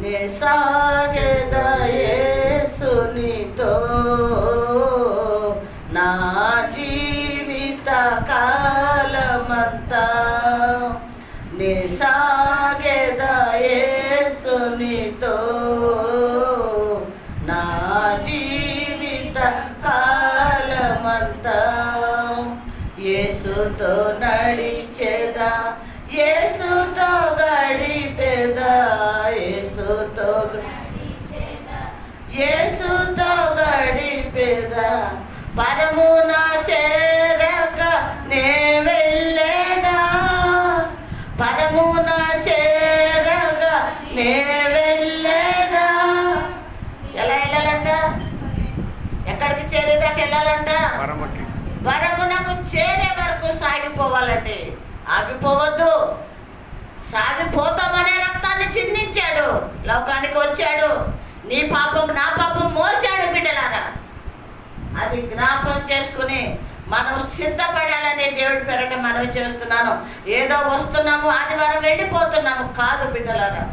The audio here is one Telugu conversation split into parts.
నే సాగెదా యేసునితో నా జీవిత కాలమంతా, నే సాగెదా యేసునితో నా జీవిత కాలమంతా, యేసుతో నడిచెదా, యేసుతో గడిపెదా, యేసుతో గడిపెదా, పరమున చేరక నే వెళ్ళేదా, పరమున చేరక నే వెళ్ళేదా. ఎలా వెళ్ళాలంట? ఎక్కడికి చేరేదాకా వెళ్ళాలంట? పరమునకు చేరే వరకు సాగిపోవాలండి. ఆగిపోవద్దు. సాగిపోతామనే రక్తాన్ని చిందించాడు, లోకానికి వచ్చాడు, నీ పాపం నా పాపం మోసాడు బిడ్డలారా. అది జ్ఞాపకం చేసుకుని మనం సిద్ధపడాలని దేవుడి పేరట మనం చేస్తున్నాను. ఏదో వస్తున్నాము ఆదివారం వెళ్ళిపోతున్నాము కాదు బిడ్డలారా.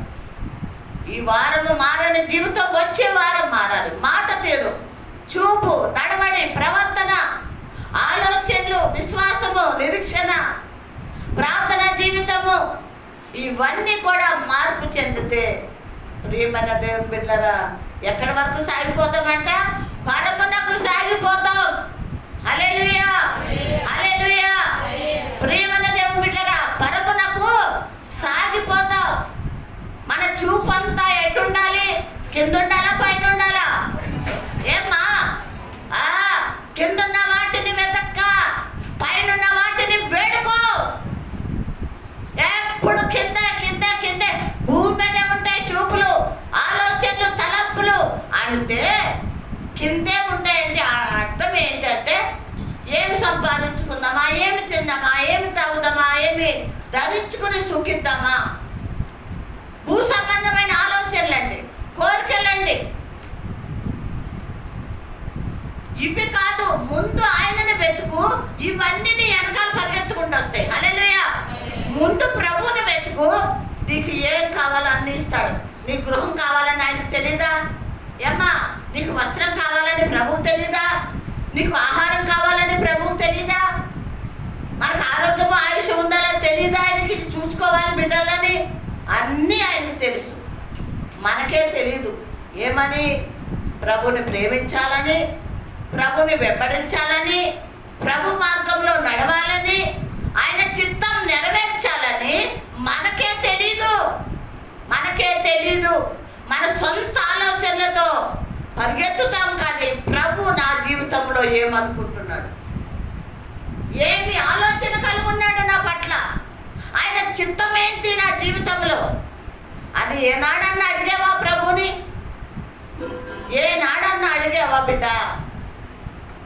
ఈ వారము మారని జీవితం వచ్చే వారం మారాలి. మాట తీరు, చూపు, నడవడి, ప్రవర్తన, ఆలోచనలు, విశ్వాసము, నిరీక్షణ, ప్రార్థన జీవితము, ఇవన్నీ కూడా మార్పు చెందితే ప్రియమైన దేవుని బిడ్డలారా ఎక్కడి వరకు సాగిపోతామంట? పరమునకు సాగిపోతాం. హల్లెలూయా, హల్లెలూయా. ప్రియమైన దేవుని బిడ్డలారా పరమునకు సాగిపోతాం. మన చూపు అంతా ఎటుండాలి? కింద ఉండాలా పైన ఉండాలా? ఏమ్మా? కిందున్న వాటిని వెతక్క, పైన వాటిని వేడుకో. ఎప్పుడు కింద కింద కింద భూమి మీదే ఉంటాయి చూపులు, ఆలోచనలు, తలంపులు. అంటే కిందే ఉంటాయండి. అర్థం ఏంటంటే ఏమి సంపాదించుకుందామా, ఏమి తిందామా, ఏమి తాగుదామా, ఏమి ధరించుకుని సుఖిద్దామా, భూ సంబంధమైన ఆలోచనలండి, కోరికలండి. ఇవి కాదు, ముందు ఆయనని వెతుకు, ఇవన్నీ నీ వెనకాల పరిగెత్తుకుంటూ వస్తాయి. హల్లెలూయా. ముందు ప్రభువుని వెతుకు, నీకు ఏం కావాలో అన్ని ఇస్తాడు. నీ గృహం కావాలని ఆయనకు తెలీదా? ఏమ్మా, నీకు వస్త్రం కావాలని ప్రభువు తెలీదా? నీకు ఆహారం కావాలని ప్రభువు తెలీదా? మనకు ఆరోగ్యము ఆయుష్ ఉండాలని తెలీదా? ఆయనకి చూసుకోవాలి బిడ్డలని అన్నీ ఆయనకు తెలుసు, మనకే తెలీదు. ఏమని? ప్రభుని ప్రేమించాలని, ప్రభుని వెంబడించాలని, ప్రభు మార్గంలో నడవాలని, ఆయన చిత్తం నెరవేర్చాలని మనకే తెలీదు. మనకే తెలీదు. మన సొంత ఆలోచనలతో పరిగెత్తుతాం. కానీ ప్రభు నా జీవితంలో ఏమనుకుంటున్నాడు, ఏమి ఆలోచన కలుగున్నాడు నా పట్ల, ఆయన చిత్తం ఏంటి నా జీవితంలో అది ఏనాడన్నా అడిగావా ప్రభుని? ఏనాడన్నా అడిగావా బిడ్డ?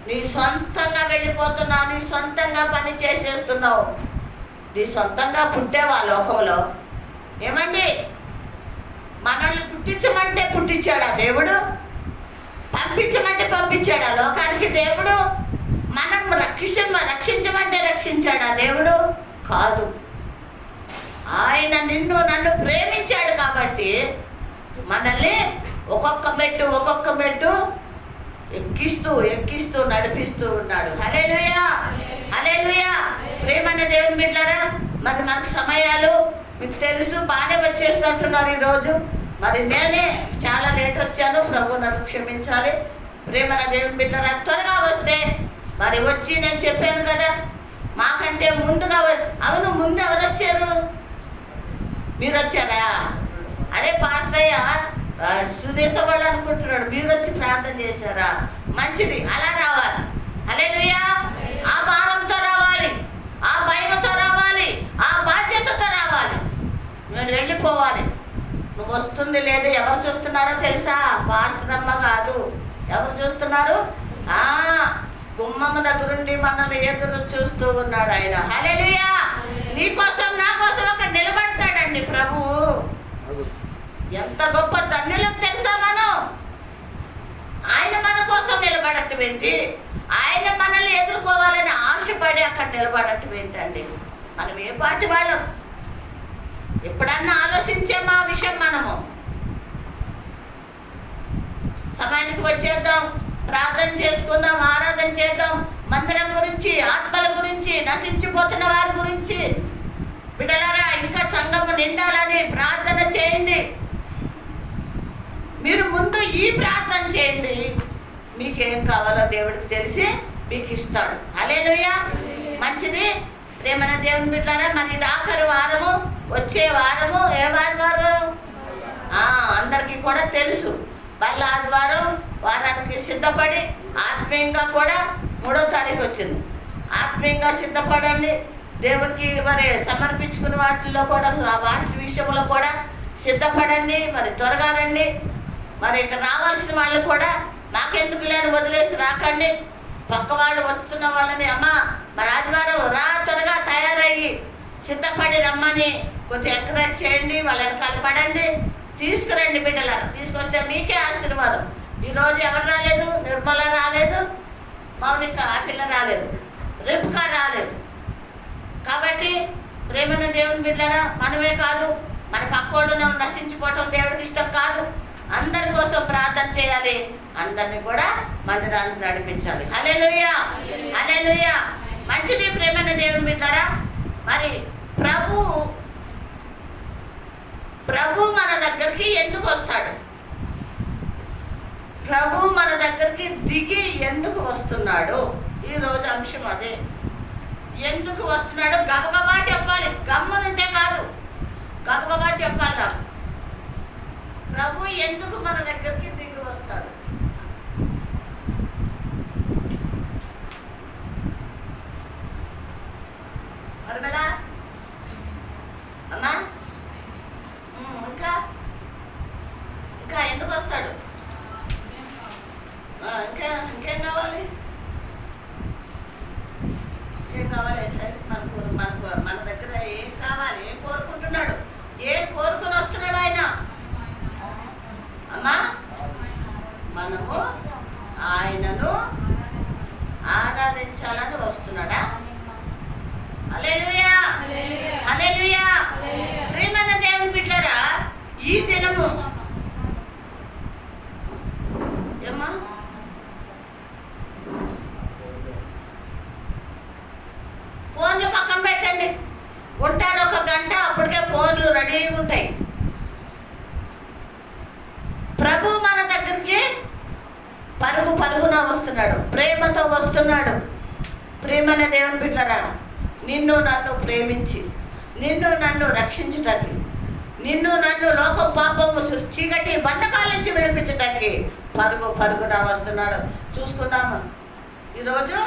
నీ సొంతంగా వెళ్ళిపోతున్నావు, నీ సొంతంగా పని చేసేస్తున్నావు, నీ సొంతంగా పుట్టావా లోకంలో? ఏమండి, మనల్ని పుట్టించమంటే పుట్టించాడా దేవుడు? పంపించమంటే పంపించాడా లోకానికి దేవుడు? మనం రక్షించమంటే రక్షించాడా దేవుడు? కాదు. ఆయన నిన్ను నన్ను ప్రేమించాడు కాబట్టి మనల్ని ఒక్కొక్క మెట్టు ఎక్కిస్తూ నడిపిస్తూ ఉన్నాడు. హల్లెలూయా, హల్లెలూయా. ప్రేమన్న దేవుని బిడ్డలారా, మరి మనకు సమయాలు మీకు తెలుసు, బాగానే వచ్చేస్తుంటున్నారు ఈరోజు. మరి నేనే చాలా లేట్ వచ్చాను, ప్రభు నన్ను క్షమించాలి. ప్రేమన్న దేవుని బిడ్డలారా త్వరగా వస్తే మరి వచ్చి నేను చెప్పాను కదా, మాకంటే ముందుగా. అవును, ముందు ఎవరు వచ్చారు? మీరు వచ్చారా? అరే పాస్తయ్య సునీత వాళ్ళు అనుకుంటున్నాడు, మీరు వచ్చి ప్రార్థన చేశారా? మంచిది, అలా రావాలి. హల్లెలూయా. ఆ భారంతో రావాలి, ఆ భయంతో రావాలి, ఆ బాధ్యతతో రావాలి. నేను వెళ్ళిపోవాలి. నువ్వు వస్తుంది లేదు, ఎవరు చూస్తున్నారో తెలుసా? పాస్టరమ్మ కాదు, ఎవరు చూస్తున్నారు? గుమ్మమ్మ దగ్గరుండి మనల్ని ఎదురు చూస్తూ ఉన్నాడు ఆయన. హల్లెలూయా. నీ కోసం నా కోసం అక్కడ నిలబడతాడండి ప్రభువు. ఎంత గొప్ప ధన్యులకు తెలుసా మనం? ఆయన మన కోసం నిలబడటం ఏంటి? ఆయన మనల్ని ఎదుర్కోవాలని ఆశపడి అక్కడ నిలబడటం ఏంటండి? మనం ఏ పార్టీ వాళ్ళం? ఎప్పుడన్నా ఆలోచించామా ఆ విషయం? మనము సమయానికి వచ్చేద్దాం, ప్రార్థన చేసుకుందాం, ఆరాధన చేద్దాం, మందిరం గురించి, ఆత్మల గురించి, నశించిపోతున్న వారి గురించి. బిడ్డలారా, ఇంకా సంఘము నిండాలని ప్రార్థన చేయండి. మీరు ముందు ఈ ప్రార్థన చేయండి, మీకేం కావాలో దేవుడికి తెలిసి మీకు ఇస్తాడు. హల్లెలూయా. మంచిది ప్రేమన దేవుని బిడ్డలారా, మరి ఇది ఆఖరి వారము. వచ్చే వారము ఏ వారం? అందరికీ కూడా తెలుసు. మళ్ళీ ఆదివారం వారానికి సిద్ధపడి ఆత్మీయంగా కూడా 3వ తారీఖు వచ్చింది. ఆత్మీయంగా సిద్ధపడండి. దేవునికి మరి సమర్పించుకున్న వాటిల్లో కూడా, వాటి విషయంలో కూడా సిద్ధపడండి. మరి త్వరగా రండి. మరి ఇక రావాల్సిన వాళ్ళు కూడా మాకెందుకు లేని వదిలేసి రాకండి. పక్క వాళ్ళు వస్తున్న వాళ్ళని, అమ్మా మరి ఆదివారం రా, త్వరగా తయారయ్యి సిద్ధపడి రమ్మని కొద్దిగా ఎంకరేజ్ చేయండి. వాళ్ళని కలపడండి, తీసుకురండి బిడ్డలారా. తీసుకొస్తే మీకే ఆశీర్వాదం. ఈరోజు ఎవరు రాలేదు? నిర్మల రాలేదు, మౌనిక ఆ పిల్ల రాలేదు, రేపుకా రాలేదు. కాబట్టి ప్రేమన్న దేవుని బిడ్డలారా, మనమే కాదు మన పక్కోడు నశించిపోవటం దేవుడికి ఇష్టం కాదు. అందరి కోసం ప్రార్థన చేయాలి, అందరినీ కూడా మందిరాన్ని నడిపించాలి. హల్లెలూయా, హల్లెలూయా. మంచిది ప్రేమన్న దేవుని బిడ్డలారా. మరి ప్రభు మన దగ్గరికి ఎందుకు వస్తాడు? ప్రభు మన దగ్గరికి దిగి ఎందుకు వస్తున్నాడు? ఈరోజు అంశం అదే. ఎందుకు వస్తున్నాడు గబగబా చెప్పాలి, గమ్మునుంటే కాదు, గబగబా చెప్పాలి. నాకు ప్రభు ఎందుకు మన దగ్గరికి దిగి వస్తాడు? అరమలా అమ్మా, ఇంకా ఎందుకు వస్తాడు? ఇంకేం కావాలి? ఏం కావాలి? సరే, మన దగ్గర ఏం కావాలి? ఏం కోరుకుంటున్నాడు? ఏం కోరుకుని వస్తున్నాడు ఆయన? అమ్మా, మనము ఆయనను ఆరాధించాలని వస్తున్నాడా? హల్లెలూయా, హల్లెలూయా. ప్రియమైన దేవుని బిడ్డలారా, ఈ దినము ఏమ్మా ఫోన్లు పక్కన పెట్టండి. ఉంటారు 1 గంట, అప్పటికే ఫోన్లు రెడీగా ఉంటాయి. ప్రభు మన దగ్గరికి పరుగున వస్తున్నాడు, ప్రేమతో వస్తున్నాడు. ప్రేమనే దేవుని బిడ్డలారా, నిన్ను నన్ను ప్రేమించి, నిన్ను నన్ను రక్షించటానికి, నిన్ను నన్ను లోకం పాపము చీకటి బంధకాల నుంచి విడిపించటానికి పరుగున వస్తున్నాడు. చూసుకుందాము, ఈరోజు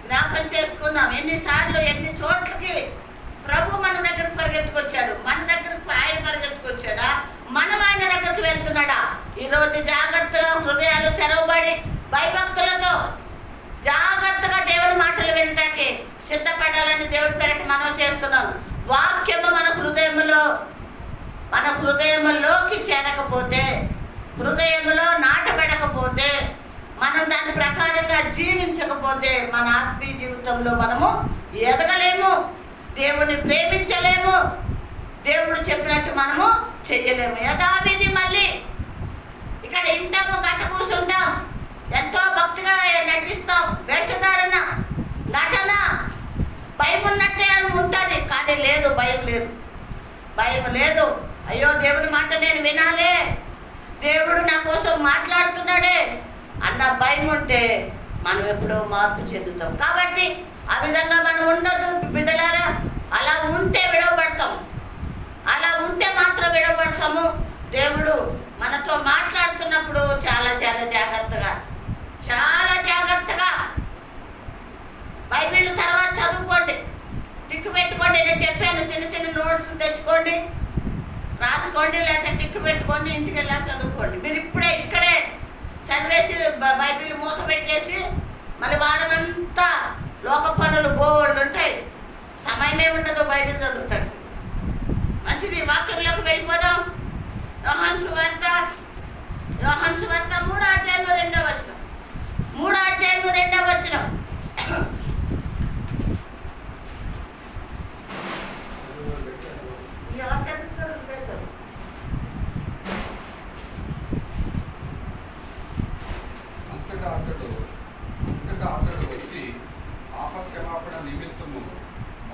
జ్ఞాపకం చేసుకుందాం. ఎన్నిసార్లు ఎన్ని చోట్లకి ప్రభు మన దగ్గరకు పరిగెత్తుకొచ్చాడు. మన దగ్గరకు ఆయన పరిగెత్తుకొచ్చాడా? మనం ఆయన దగ్గరకు వెళ్తున్నాడా? ఈరోజు జాగ్రత్తగా హృదయాలు తెరవబడి భయభక్తులతో జాగ్రత్తగా దేవుని మాటలు వినటానికి సిద్ధపడాలని దేవుడి పేరట మనం చేస్తున్నాం. వాక్యము మన హృదయములోకి చేరకపోతే, హృదయములో నాటబెడకపోతే, మనం దాని ప్రకారంగా జీవించకపోతే మన ఆత్మీయ జీవితంలో మనము ఎదగలేము, దేవుని ప్రేమించలేము, దేవుడు చెప్పినట్టు మనము చెయ్యలేము. యథావిధి మళ్ళీ ఇక్కడ ఇంటాము, గంట కూర్చుంటాం, ఎంతో భక్తిగా నటిస్తాం, వేషధారణ, నటన, భయం ఉన్నట్టే అని ఉంటుంది. కానీ లేదు, భయం లేదు. అయ్యో దేవుని మాట నేను వినాలే, దేవుడు నా కోసం మాట్లాడుతున్నాడే అన్న భయం ఉంటే మనం ఎప్పుడో మార్పు చెందుతాం. కాబట్టి ఆ విధంగా మనం ఉండదు బిడ్డలారా. అలా ఉంటే విడవబడతాం, అలా ఉంటే మాత్రం విడవబడతాము. దేవుడు మనతో మాట్లాడుతున్నప్పుడు చాలా జాగ్రత్తగా బైబిల్ తర్వాత చదువుకోండి, టిక్కు పెట్టుకోండి. నేను చెప్పాను, చిన్న నోట్స్ తెచ్చుకోండి, రాసుకోండి, లేకపోతే టిక్కు పెట్టుకోండి, ఇంటికి వెళ్ళా చదువుకోండి. మీరు ఇక్కడే చదివేసి బైబిల్ మూత పెట్టేసి మళ్ళీ వారం అంతా లోక పనులు బోర్డు ఉంటాయి, సమయమే ఉండదు బైబిల్ చదువుతారు. మంచిది, వాక్యంలోకి వెళ్ళిపోదాం. యోహాను సువార్త 3వ అధ్యాయం 2వ వచనం. 3వ అధ్యాయం 2వ వచనం.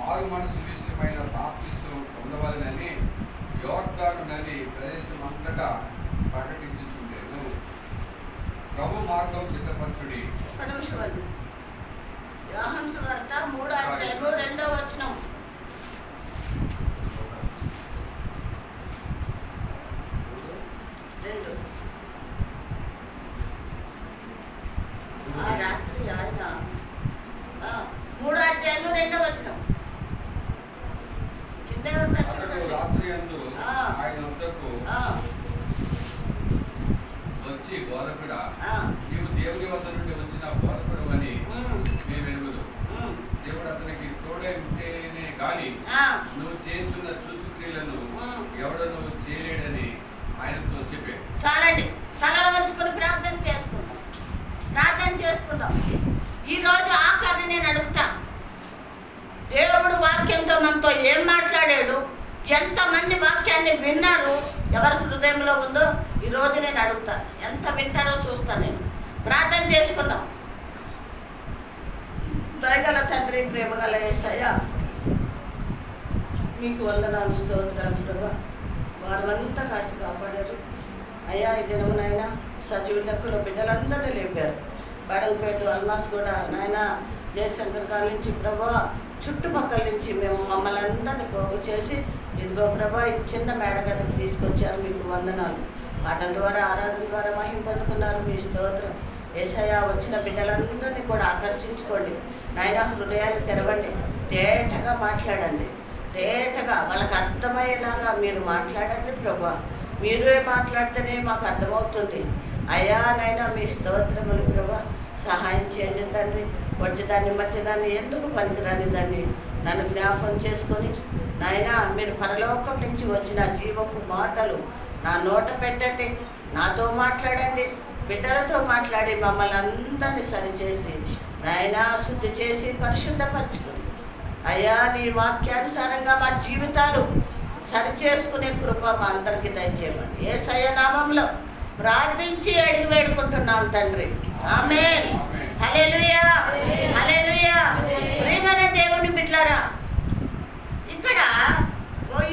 మారు మనసు విషయమైన బాప్తిస్మం పొందవలెనని యోర్దాను నది ప్రదేశం అంతటా ప్రకటించుచుండెను. ప్రభు మార్గం సిద్ధపరచుడి. ఒక నిమిషం అండి. యోహాను సువార్త 3:2 ఆ రాత్రి ఆయన 3:2 కిందే ఉంటాడు. రాత్రి అందు ఆయన వద్దకు వచ్చి, బోధకుడా, నీవు దేవుని వద్ద నుండి వచ్చిన బోధకుడు అని మేము ఎరుగుదు. దేవుడు అతనికి తోడే ఉంటేనే గాని నువ్వు చేయించున్న సూచక్రియలను ఎవడను చేయలేడని ఆయనతో చెప్పాడు. చాలండి, తలలు వంచుకొని ప్రార్థన చేసుకుందాం. ఈరోజు ఆఖరిని నేను అడుగుతా, దేవుడు వాక్యంతో మనతో ఏం మాట్లాడాడు, ఎంతమంది వాక్యాన్ని విన్నారు, ఎవరి హృదయంలో ఉందో ఈరోజు నేను అడుగుతా. ఎంత వింటారో చూస్తాను. నేను ప్రార్థన చేసుకుందాం. దయగల తండ్రి, ప్రేమగల యేసయ్య, మీకు వందనాలు, స్తోత్రాలు ప్రభా. వారు అంతా కాచి కాపాడారు అయ్యా. ఈ దినమునైనా సజీవ లెక్కలో బిడ్డలందరినీ లేపారు. బడంపేట, అల్మాస్ కూడా నాయన, జయశంకర్ కాలనీ నుంచి ప్రభా, చుట్టుపక్కల నుంచి మేము మమ్మల్ని అందరినీ పోగు చేసి ఇదిగో ప్రభా ఈ చిన్న మేడగదికి తీసుకొచ్చారు. మీకు వందనాలు. పాటల ద్వారా, ఆరాధన ద్వారా మహిమ పొందుకున్నారు. మీ స్తోత్రం యేసయ్య. వచ్చిన బిడ్డలందరినీ కూడా ఆకర్షించుకోండి నాయన. హృదయాలు తెరవండి, తేటగా మాట్లాడండి, తేటగా వాళ్ళకి అర్థమయ్యేలాగా మీరు మాట్లాడండి ప్రభా. మీరే మాట్లాడితేనే మాకు అర్థమవుతుంది అయ్యా. నైనా మీ స్తోత్రములు ప్రభా. సహాయం చేయండి తండ్రి. వట్టిదాన్ని మట్టిదాన్ని ఎందుకు పనికిరాని దాన్ని నన్ను జ్ఞాపకం చేసుకొని నాయనా, మీరు పరలోకం నుంచి వచ్చిన జీవపు మాటలు నా నోట పెట్టండి. నాతో మాట్లాడండి, బిడ్డలతో మాట్లాడి మమ్మల్ని అందరినీ సరిచేసి నాయనా శుద్ధి చేసి పరిశుద్ధపరచుకుని అయ్యా, నీ వాక్యానుసారంగా మా జీవితాలు సరిచేసుకునే కృప మా అందరికీ దయచేయమని యేసయ్య నామంలో ప్రార్థించి అడిగి వేడుకుంటున్నాం తండ్రి. ఆమేన్. హల్లెలూయా, హల్లెలూయా. ప్రియమైన దేవుని బిడ్డలారా, ఇక్కడ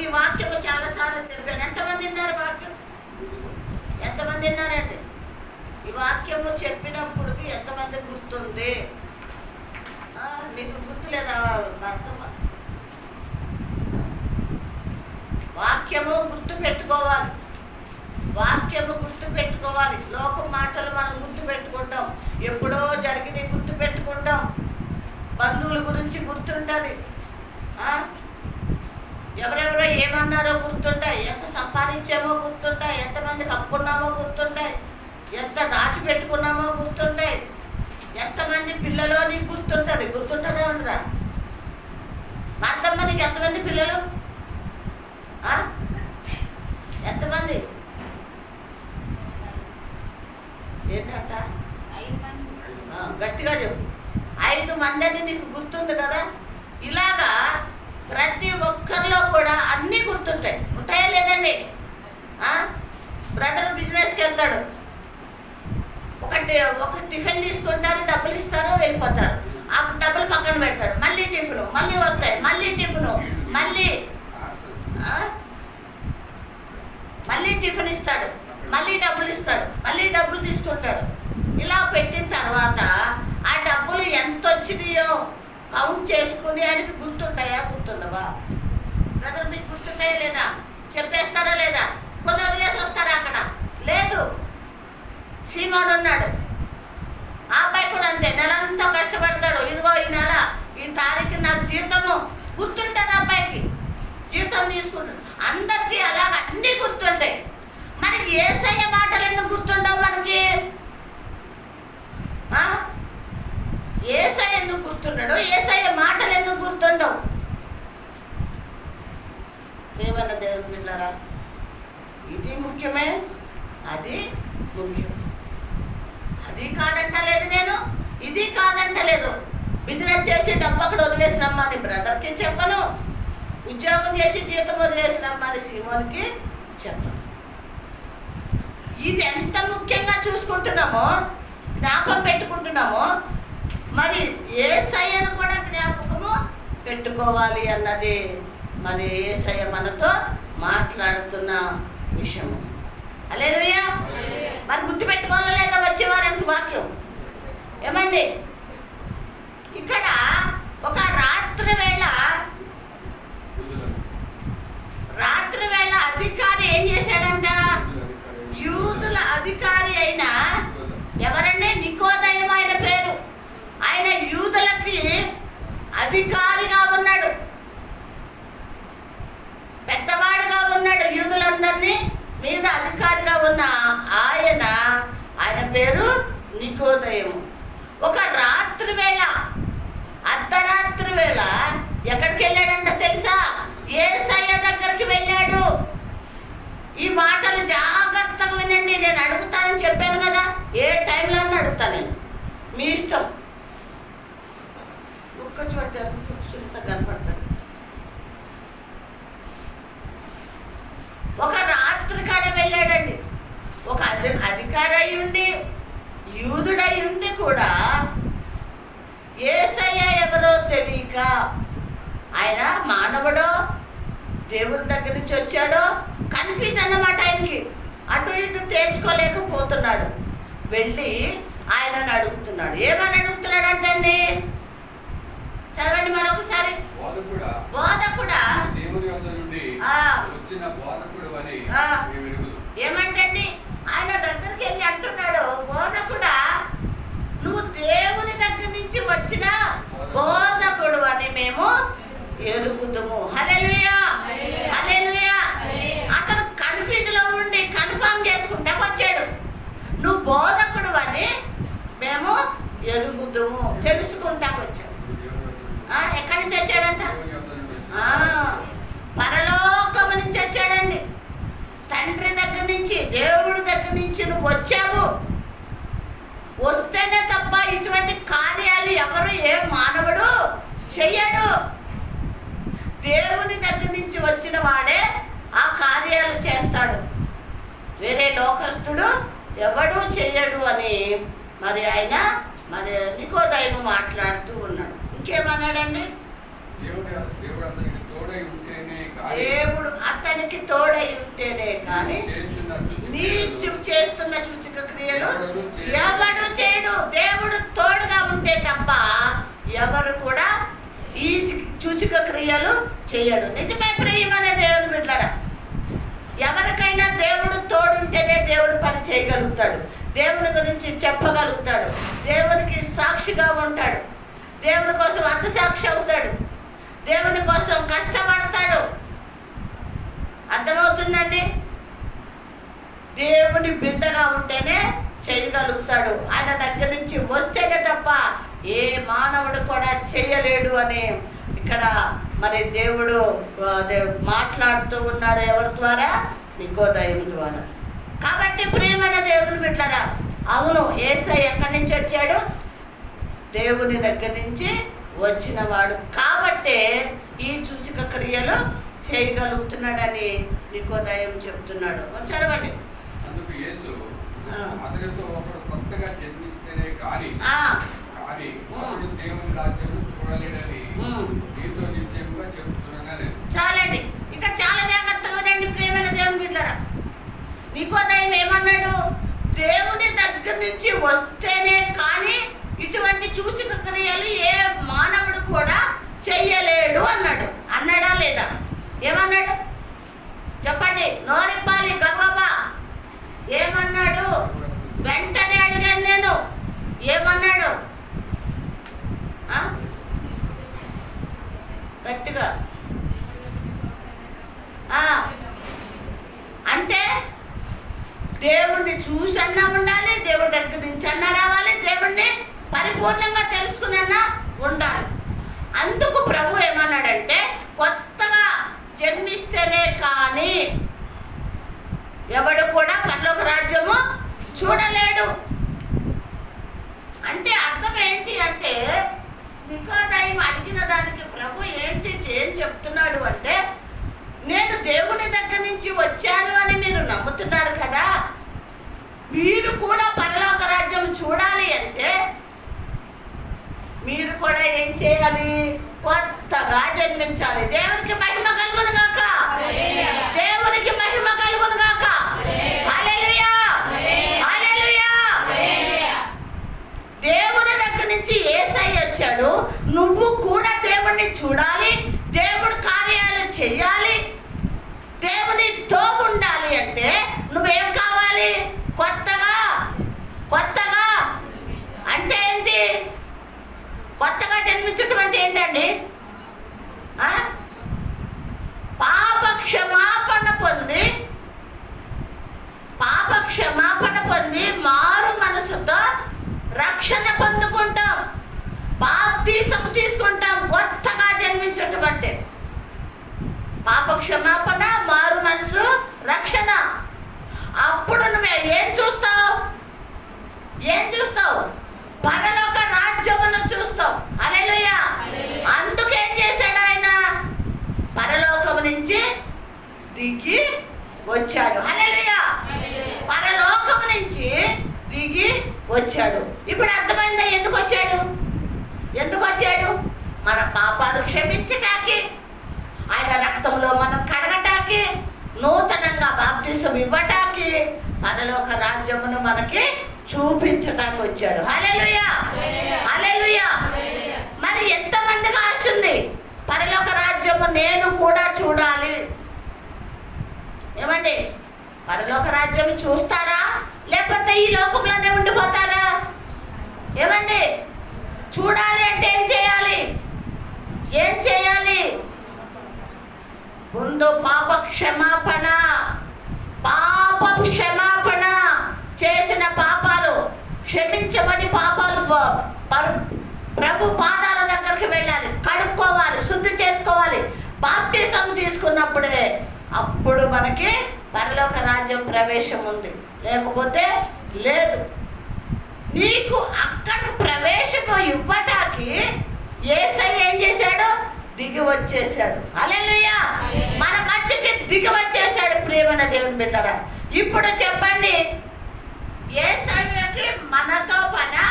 ఈ వాక్యము చాలాసార్లు చెప్పాను. ఎంతమంది విన్నారు వాక్యం? ఎంతమంది విన్నారండి? ఈ వాక్యము చెప్పినప్పుడు ఎంతమంది గుర్తుంది? మీకు గుర్తులేదా? వాక్యము గుర్తు పెట్టుకోవాలి. వాక్యము గుర్తు పెట్టుకోవాలి. లోకం మాటలు మనం గుర్తు పెట్టుకుంటాం, ఎప్పుడో జరిగింది గుర్తు పెట్టుకుంటాం. బంధువుల గురించి గుర్తుంటుంది, ఎవరెవరో ఏమన్నారో గుర్తుంటాయి, ఎంత సంపాదించామో గుర్తుంటాయి, ఎంతమందికి అప్పుకున్నామో గుర్తుంటాయి, ఎంత దాచిపెట్టుకున్నామో గుర్తుంటాయి, ఎంతమంది పిల్లలో నీకు గుర్తుంటుంది. గుర్తుంటుందా ఉండదా? మా అత్తమ్మనికి ఎంతమంది పిల్లలు? ఎంతమంది? ఏంటంట? గట్టిగా చెప్పు. 5 మంది అని నీకు గుర్తుంది కదా? ఇలాగా ప్రతి ఒక్కరిలో కూడా అన్నీ గుర్తుంటాయి. ఉంటాయా లేదండి? బ్రదర్ బిజినెస్కి వెళ్తాడు, ఒక టిఫిన్ తీసుకుంటారు, డబ్బులు ఇస్తారు, వెళ్ళిపోతారు. ఆ డబ్బులు పక్కన పెడతారు, మళ్ళీ టిఫిన్, మళ్ళీ వస్తాయి, మళ్ళీ టిఫిన్, మళ్ళీ టిఫిన్ ఇస్తాడు, మళ్ళీ డబ్బులు ఇస్తాడు, మళ్ళీ డబ్బులు తీసుకుంటాడు. ఇలా పెట్టిన తర్వాత ఆ డబ్బులు ఎంత వచ్చినాయో కౌంట్ చేసుకుని ఆయనకి గుర్తుంటాయా? గుర్తుండవా? బ్రదర్ మీకు గుర్తుంటాయా లేదా? చెప్పేస్తారా లేదా? కొన్ని వదిలేసి వస్తారా? అక్కడ లేదు. సీమోను ఉన్నాడు, ఆ అబ్బాయి కూడా అంతే. నెలంతా కష్టపడతాడు. ఇదిగో ఈ నెల ఈ తారీఖు నాకు జీతము గుర్తుంటుంది. అబ్బాయికి జీతం తీసుకుంటాడు. అందరికీ అలాగ అన్నీ గుర్తుంటాయి. మనకి యేసయ్య మాటలు ఎందుకు గుర్తుండవు? మనకి యేసయ్య ఎందుకు గుర్తున్నాడు? యేసయ్య మాటలు ఎందుకు గుర్తుండవు? ఏమన్నా దేవుని బిడ్డలారా, ఇది ముఖ్యమే, అది ముఖ్యం. అది కాదంటలేదు నేను, ఇది కాదంటలేదు. బిజినెస్ చేసి డబ్బు అక్కడ వదిలేసి రమ్మని బ్రదర్కి చెప్పను, ఉద్యోగం చేసి జీతం వదిలేసి రమ్మని సీమోన్కి చెప్పను. ఇది ఎంత ముఖ్యంగా చూసుకుంటున్నామో, జ్ఞాపకం పెట్టుకుంటున్నామో, మరి యేసయ్యను కూడా జ్ఞాపకము పెట్టుకోవాలి అన్నది మరి యేసయ్య మనతో మాట్లాడుతున్న విషయము. హల్లెలూయా. మరి గుర్తుపెట్టుకోవాలా లేదా వచ్చేవారానికి వాక్యం? ఏమండి, ఇక్కడ ఒక రాత్రి వేళ అధికారి ఏం చేశాడంట? యూదుల అధికారి అయిన ఎవరంటే నికోదేము ఆయన పేరు. ఆయన యూదులకి అధికారిగా ఉన్నాడు, పెద్దవాడుగా ఉన్నాడు. యూదులందరినీ మీద అధికారిగా ఉన్న ఆయన పేరు నికోదేము. ఒక రాత్రి వేళ, అర్ధరాత్రి వేళ ఎక్కడికి వెళ్ళాడంట తెలుసా? యేసయ్య దగ్గరికి వెళ్ళాడు. ఈ మాటలు జాగ్రత్తగా వినండి. నేను అడుగుతానని చెప్పాను కదా, ఏ టైంలో అడుగుతాను నేను, మీ ఇష్టం. ఒక్క చోట సునీత కనపడతాను. ఒక రాత్రి కాడ వెళ్ళాడండి. ఒక అధికారి అయ్యుండి, యూదుడై ఉండి కూడా యేసయ్య ఎవరో తెలియక, ఆయన మానవుడో దేవుడి దగ్గర నుంచి వచ్చాడో కన్ఫ్యూజ్ అన్నమాట. ఆయనకి అటు ఇటు తేల్చుకోలేకపోతున్నాడు. వెళ్ళి ఆయనను అడుగుతున్నాడు. ఏమని అడుగుతున్నాడు అంటండి? చదవండి మరొకసారి. బోధకుడా, ఏమంటండి? ఆయన దగ్గరికి వెళ్ళి అంటున్నాడు, బోధకుడా, నువ్వు దేవుని దగ్గర నుంచి వచ్చిన బోధకుడు అని మేము ఎరుగుదుము. హల్లెలూయా, హల్లెలూయా. అతను కన్ఫ్యూజ్ లో ఉండి కన్ఫర్మ్ చేసుకుంటా వచ్చాడు. నువ్వు బోధకుడు అని మేము ఎరుగుదుము, తెలుసుకుంటాకు వచ్చాడు. ఎక్కడి నుంచి వచ్చాడంట? పరలోకము నుంచి వచ్చాడండి. తండ్రి దగ్గర నుంచి, దేవుడి దగ్గర నుంచి నువ్వు వచ్చావు. వస్తేనే తప్ప ఇటువంటి కార్యాలు ఎవరు, ఏ మానవుడు చెయ్యడు. దేవుని దగ్గర నుంచి వచ్చిన వాడే ఆ కార్యాలు చేస్తాడు. వేరే లోకస్తుడు ఎవడు చెయ్యడు అని మరి ఆయన మరి నికోదేము మాట్లాడుతూ ఉన్నాడు. ఇంకేమన్నాడండి? దేవుడు అతనికి తోడై ఉంటేనే కానీ నీచు చేస్తున్న సూచక క్రియలు ఎవడు చేయడు. దేవుడు తోడుగా ఉంటే తప్ప ఎవరు కూడా ఈ సూచక క్రియలు చేయడు. నిజమే ప్రియమైన దేవుని బిడ్డలారా, ఎవరికైనా దేవుడు తోడుంటేనే దేవుడు పని చేయగలుగుతాడు, దేవుని గురించి చెప్పగలుగుతాడు, దేవునికి సాక్షిగా ఉంటాడు, దేవుని కోసం అర్థసాక్షి అవుతాడు, దేవుని కోసం కష్టపడతాడు. అర్థమవుతుందండి? దేవుని బిడ్డగా ఉంటేనే చేయగలుగుతాడు. ఆయన దగ్గర నుంచి వస్తేనే తప్ప ఏ మానవుడు కూడా చేయలేడు అని ఇక్కడ మరి దేవుడు మాట్లాడుతూ ఉన్నాడు. ఎవరి ద్వారా? నికోదేము ద్వారా. కాబట్టి ప్రియమైన దేవుని బిడ్డలారా, అవును, యేసయ్య ఎక్కడి నుంచి వచ్చాడు? దేవుని దగ్గర నుంచి వచ్చినవాడు కాబట్టే ఈ సూచక క్రియలు చేయగలుగుతున్నాడని నికోదేము చెప్తున్నాడు. చదవండి. అందుకు యేసు అతనితో ఒకడు కొత్తగా జన్మిస్తేనే కానీ అతడు దేవుని రాజ్యమును చూడలేడని నీతో నిశ్చయముగా చెప్తున్నాను. చాలండి, ఇక్కడ చాలా జాగ్రత్తగా ఉండండి ప్రియమైన దేవుని బిడ్డలారా. నికోదేము ఏమన్నాడు? దేవుని దగ్గర నుంచి వస్తేనే కానీ ఇటువంటి సూచక క్రియలు ఏ మానవుడు కూడా చెయ్యలేడు అన్నాడు. అన్నాడా లేదా? ఏమన్నాడు చెప్పండి, నోరిప్పాలి గబగబా. ఏమన్నాడు? వెంటనే అడిగాను నేను, ఏమన్నాడు? గట్టిగా అంటే దేవుణ్ణి చూసన్నా ఉండాలి, దేవుడి దగ్గర నుంచి అన్నా రావాలి, దేవుణ్ణి పరిపూర్ణంగా తెలుసుకున్నా ఉండాలి. అందుకు ప్రభు ఏమన్నాడంటే, కొత్తగా జన్మిస్తేనే కానీ ఎవడు కూడా పరలోక రాజ్యము చూడలేడు. అంటే అర్థం ఏంటి అంటే, నికోదేము అడిగిన దానికి ప్రభు ఏం చెప్తున్నాడు అంటే, నేను దేవుని దగ్గర నుంచి వచ్చాను అని మీరు నమ్ముతున్నారు కదా, మీరు కూడా పరలోక రాజ్యం చూడాలి అంటే మీరు కూడా ఏం చేయాలి? కొత్తగా జన్మించాలి. దేవునికి మహిమ కలుగును గాక. దేవునికి మహిమ కలుగును గాక. హల్లెలూయా, హల్లెలూయా. దేవుని దగ్గర నుంచి యేసయ్య వచ్చాడు. నువ్వు కూడా దేవుణ్ణి చూడాలి, దేవుడి కార్యాలు చేయాలి, దేవునితో ఉండాలి అంటే నువ్వేం కావాలి? కొత్తగా. కొత్తగా అంటే ఏంటి? కొత్తగా జన్మించటం అంటే ఏంటండి? పాప క్షమాపణ పొంది, పాప క్షమాపణ పొంది మారు మనసుతో రక్షణ పొందుకుంటాం, బాప్తిసం తీసుకుంటాం. కొత్తగా జన్మించటం అంటే పాప క్షమాపణ, మారు మనసు, రక్షణ. అప్పుడు నువ్వు ఏం చూస్తావు? ఏం చూస్తావు? పరలోక రాజ్యమును చూస్తావు. హల్లెలూయా. అందుకేం చేశాడు ఆయన? పరలోకము నుంచి దిగి వచ్చాడు. హల్లెలూయా. పరలోకము నుంచి దిగి వచ్చాడు. ఇప్పుడు అర్థమైందా ఎందుకు వచ్చాడు? ఎందుకు వచ్చాడు? మన పాపాలు క్షమించటానికి, ఆయన రక్తంలో మనం కడగటానికి, నూతనంగా బాప్తిసం ఇవ్వటానికి, పరలోక రాజ్యమును మనకి చూపించటానికి వచ్చాడు. హల్లెలూయా, హల్లెలూయా. మరి ఎంతమందికి ఆశ ఉంది పరలోక రాజ్యము నేను కూడా చూడాలి? ఏమండి, పరలోక రాజ్యం చూస్తారా లేకపోతే ఈ లోకంలోనే ఉండిపోతారా? ఏమండి, చూడాలి అంటే ఏం చేయాలి? ఏం చేయాలి? ముందు పాప క్షమాపణ. పాప క్షమాపణ. చేసిన పాపాలు క్షమించమని పాపాలు ప్రభు పాదాల దగ్గరికి వెళ్ళాలి, కడుక్కోవాలి, శుద్ధి చేసుకోవాలి. బాప్టిజం తీసుకున్నప్పుడే అప్పుడు మనకి పరలోక రాజ్యం ప్రవేశం ఉంది, లేకపోతే లేదు. నీకు అక్కడ ప్రవేశము ఇవ్వటానికి యేసయ్య ఏం చేశాడు? దిగి వచ్చేసాడు. హల్లెలూయా. మన మధ్యకి దిగి వచ్చేసాడు. ప్రియమైన దేవుని బిడ్డలారా, ఇప్పుడు చెప్పండి, యేసయ్యకి మనతో పని,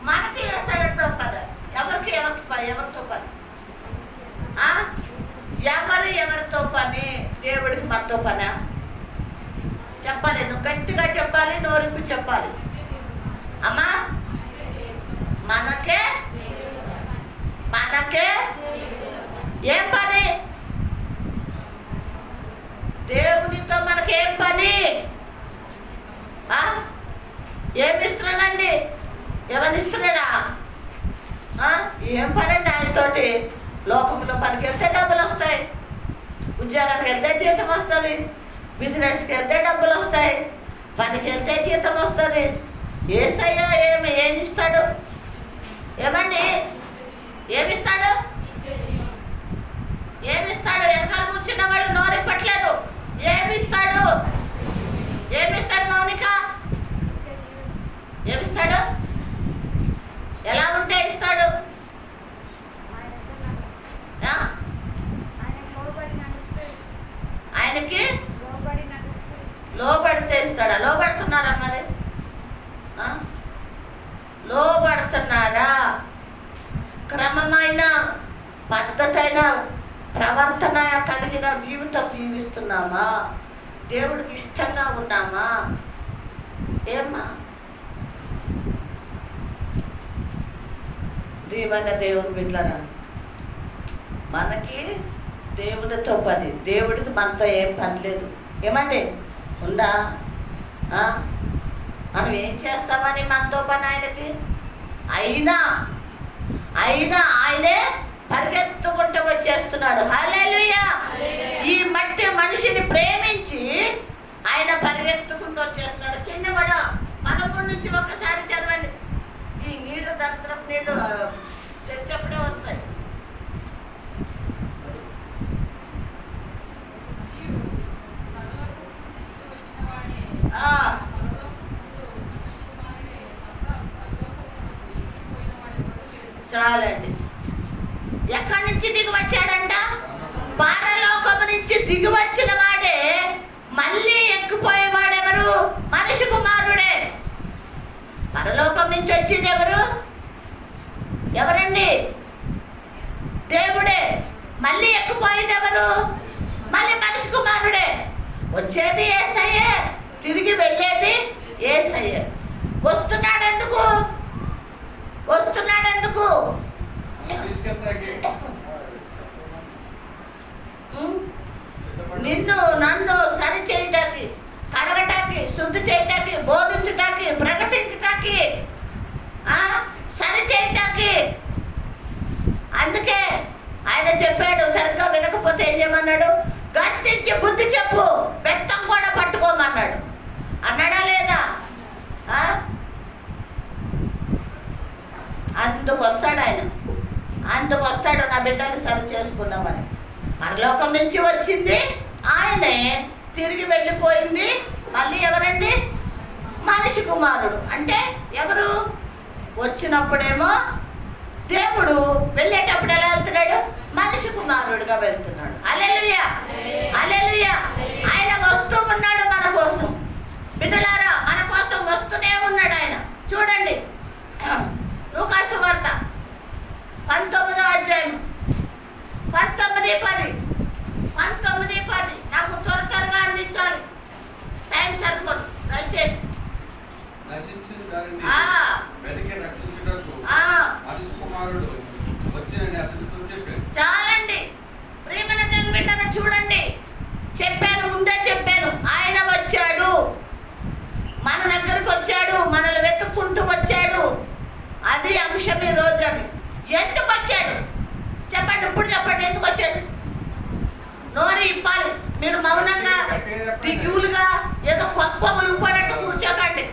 మనకి యేసయ్యతో పని? ఎవరికి ఎవరితో పని? ఎవరితో పని? దేవుడికి మనతో పనా? చెప్పాలి, నువ్వు గట్టిగా చెప్పాలి, నోరింపు చెప్పాలి. అమ్మా, మనకే ఏం పని? దేవునితో మనకేం పని? ఏమిస్తున్నాడండి? ఎవరిస్తున్నాడా? ఏం పని అండి ఆయనతోటి? లోకంలో పనికి వెళ్తే డబ్బులు వస్తాయి, ఉద్యోగానికి వెళ్తే జీతం వస్తుంది, బిజినెస్కి వెళ్తే డబ్బులు వస్తాయి, పనికి వెళ్తే జీతం వస్తుంది. యేసయ్య ఏమి ఇస్తాడు? ఏమండి, ఏమిస్తాడు? ఏమిస్తాడు? వెనకాల కూర్చున్నవాడు నోరిప్పట్లేదు. ఏమిస్తాడు? ఏమిస్తాడు మౌనిక? ఏమిస్తాడు? ఎలా ఉంటే ఇస్తాడు? ఆయనకి లోబడితే ఇస్తాడా? లోబడుతున్నారా? మరి లోబడుతున్నారా? క్రమమైన పద్ధతైన ప్రవర్తన కలిగిన జీవితం జీవిస్తున్నామా? దేవుడికి ఇష్టంగా ఉన్నామా? ఏమ్మా? ప్రియమైన దేవుని బిడ్డలారా, మనకి దేవునితో పని, దేవుడికి మనతో ఏం పని లేదు. ఏమండి, ఉందా? మనం ఏం చేస్తామని మనతో పని ఆయనకి? అయినా ఆయనే పరిగెత్తుకుంటూ వచ్చేస్తున్నాడు. హల్లెలూయా. ఈ మట్టి మనిషిని ప్రేమించి ఆయన పరిగెత్తుకుంటూ వచ్చేస్తున్నాడు. కింద కూడా 13 నుంచి ఒక్కసారి చదవండి. ఈ నీళ్లు దరిద్రపు నీళ్లు తెచ్చప్పుడే వస్తాయి. చాలండి. ఎక్కడి నుంచి దిగి వచ్చాడంట? పరలోకము నుంచి దిగి వచ్చిన వాడే మళ్ళీ ఎక్కిపోయేవాడెవరు? మనిషి కుమారుడే. పరలోకం నుంచి వచ్చింది ఎవరు? ఎవరండి? లేకపోయింది ఎవరు? మళ్ళీ మనిషి కుమారుడే. వచ్చేది యేసయ్యే, తిరిగి వెళ్ళేది యేసయ్యే. వస్తున్నాడు ఎందుకు? నిన్ను నన్ను సరి చేయటానికి, కడగటానికి, శుద్ధి చేయటానికి, బోధించటానికి, ప్రకటించటానికి, సరి చేయటానికి. అందుకే ఆయన చెప్పాడు, సరిగ్గా వినకపోతే ఏం చేయమన్నాడు? గద్దించి బుద్ధి చెప్పు, బెత్తం కూడా పట్టుకోమన్నాడు. అన్నాడా లేదా? అందుకు వస్తాడు ఆయన, అందుకు వస్తాడు నా బిడ్డలు సరి చేసుకుందామని. పరలోకం నుంచి వచ్చింది ఆయనే, తిరిగి వెళ్ళిపోయింది మళ్ళీ ఎవరండి? మనిషి కుమారుడు. అంటే ఎవరు? వచ్చినప్పుడేమో దేవుడు, వెళ్ళేటప్పుడు ఎలా వెళ్తున్నాడు? మనిషి కుమారుడుగా వెళ్తున్నాడు. హల్లెలూయా, హల్లెలూయా. ఆయన వస్తూ ఉన్నాడు మన కోసం. బిడ్డలారా, మన కోసం వస్తూనే ఉన్నాడు ఆయన. చూడండి, లూకా సువార్త 19వ అధ్యాయం 19:10. నాకు త్వరగా అందించాలి, టైం సరిపోదు దయచేసి. చాలండి ప్రియమైన దేవుని బిడ్డలారా, చూడండి, చెప్పాను, ముందే చెప్పాను. ఆయన వచ్చాడు, మన దగ్గరకు వచ్చాడు, మనల్ని వెతుక్కుంటూ వచ్చాడు. అది అంశం ఈ రోజు. అది ఎందుకు వచ్చాడు చెప్పండి, ఇప్పుడు చెప్పండి. ఎందుకు వచ్చాడు? నోరు ఇప్పాలి. మీరు మౌనంగా దిగులుగా ఏదో గొప్ప మునిగిపోయినట్టు కూర్చోకండి.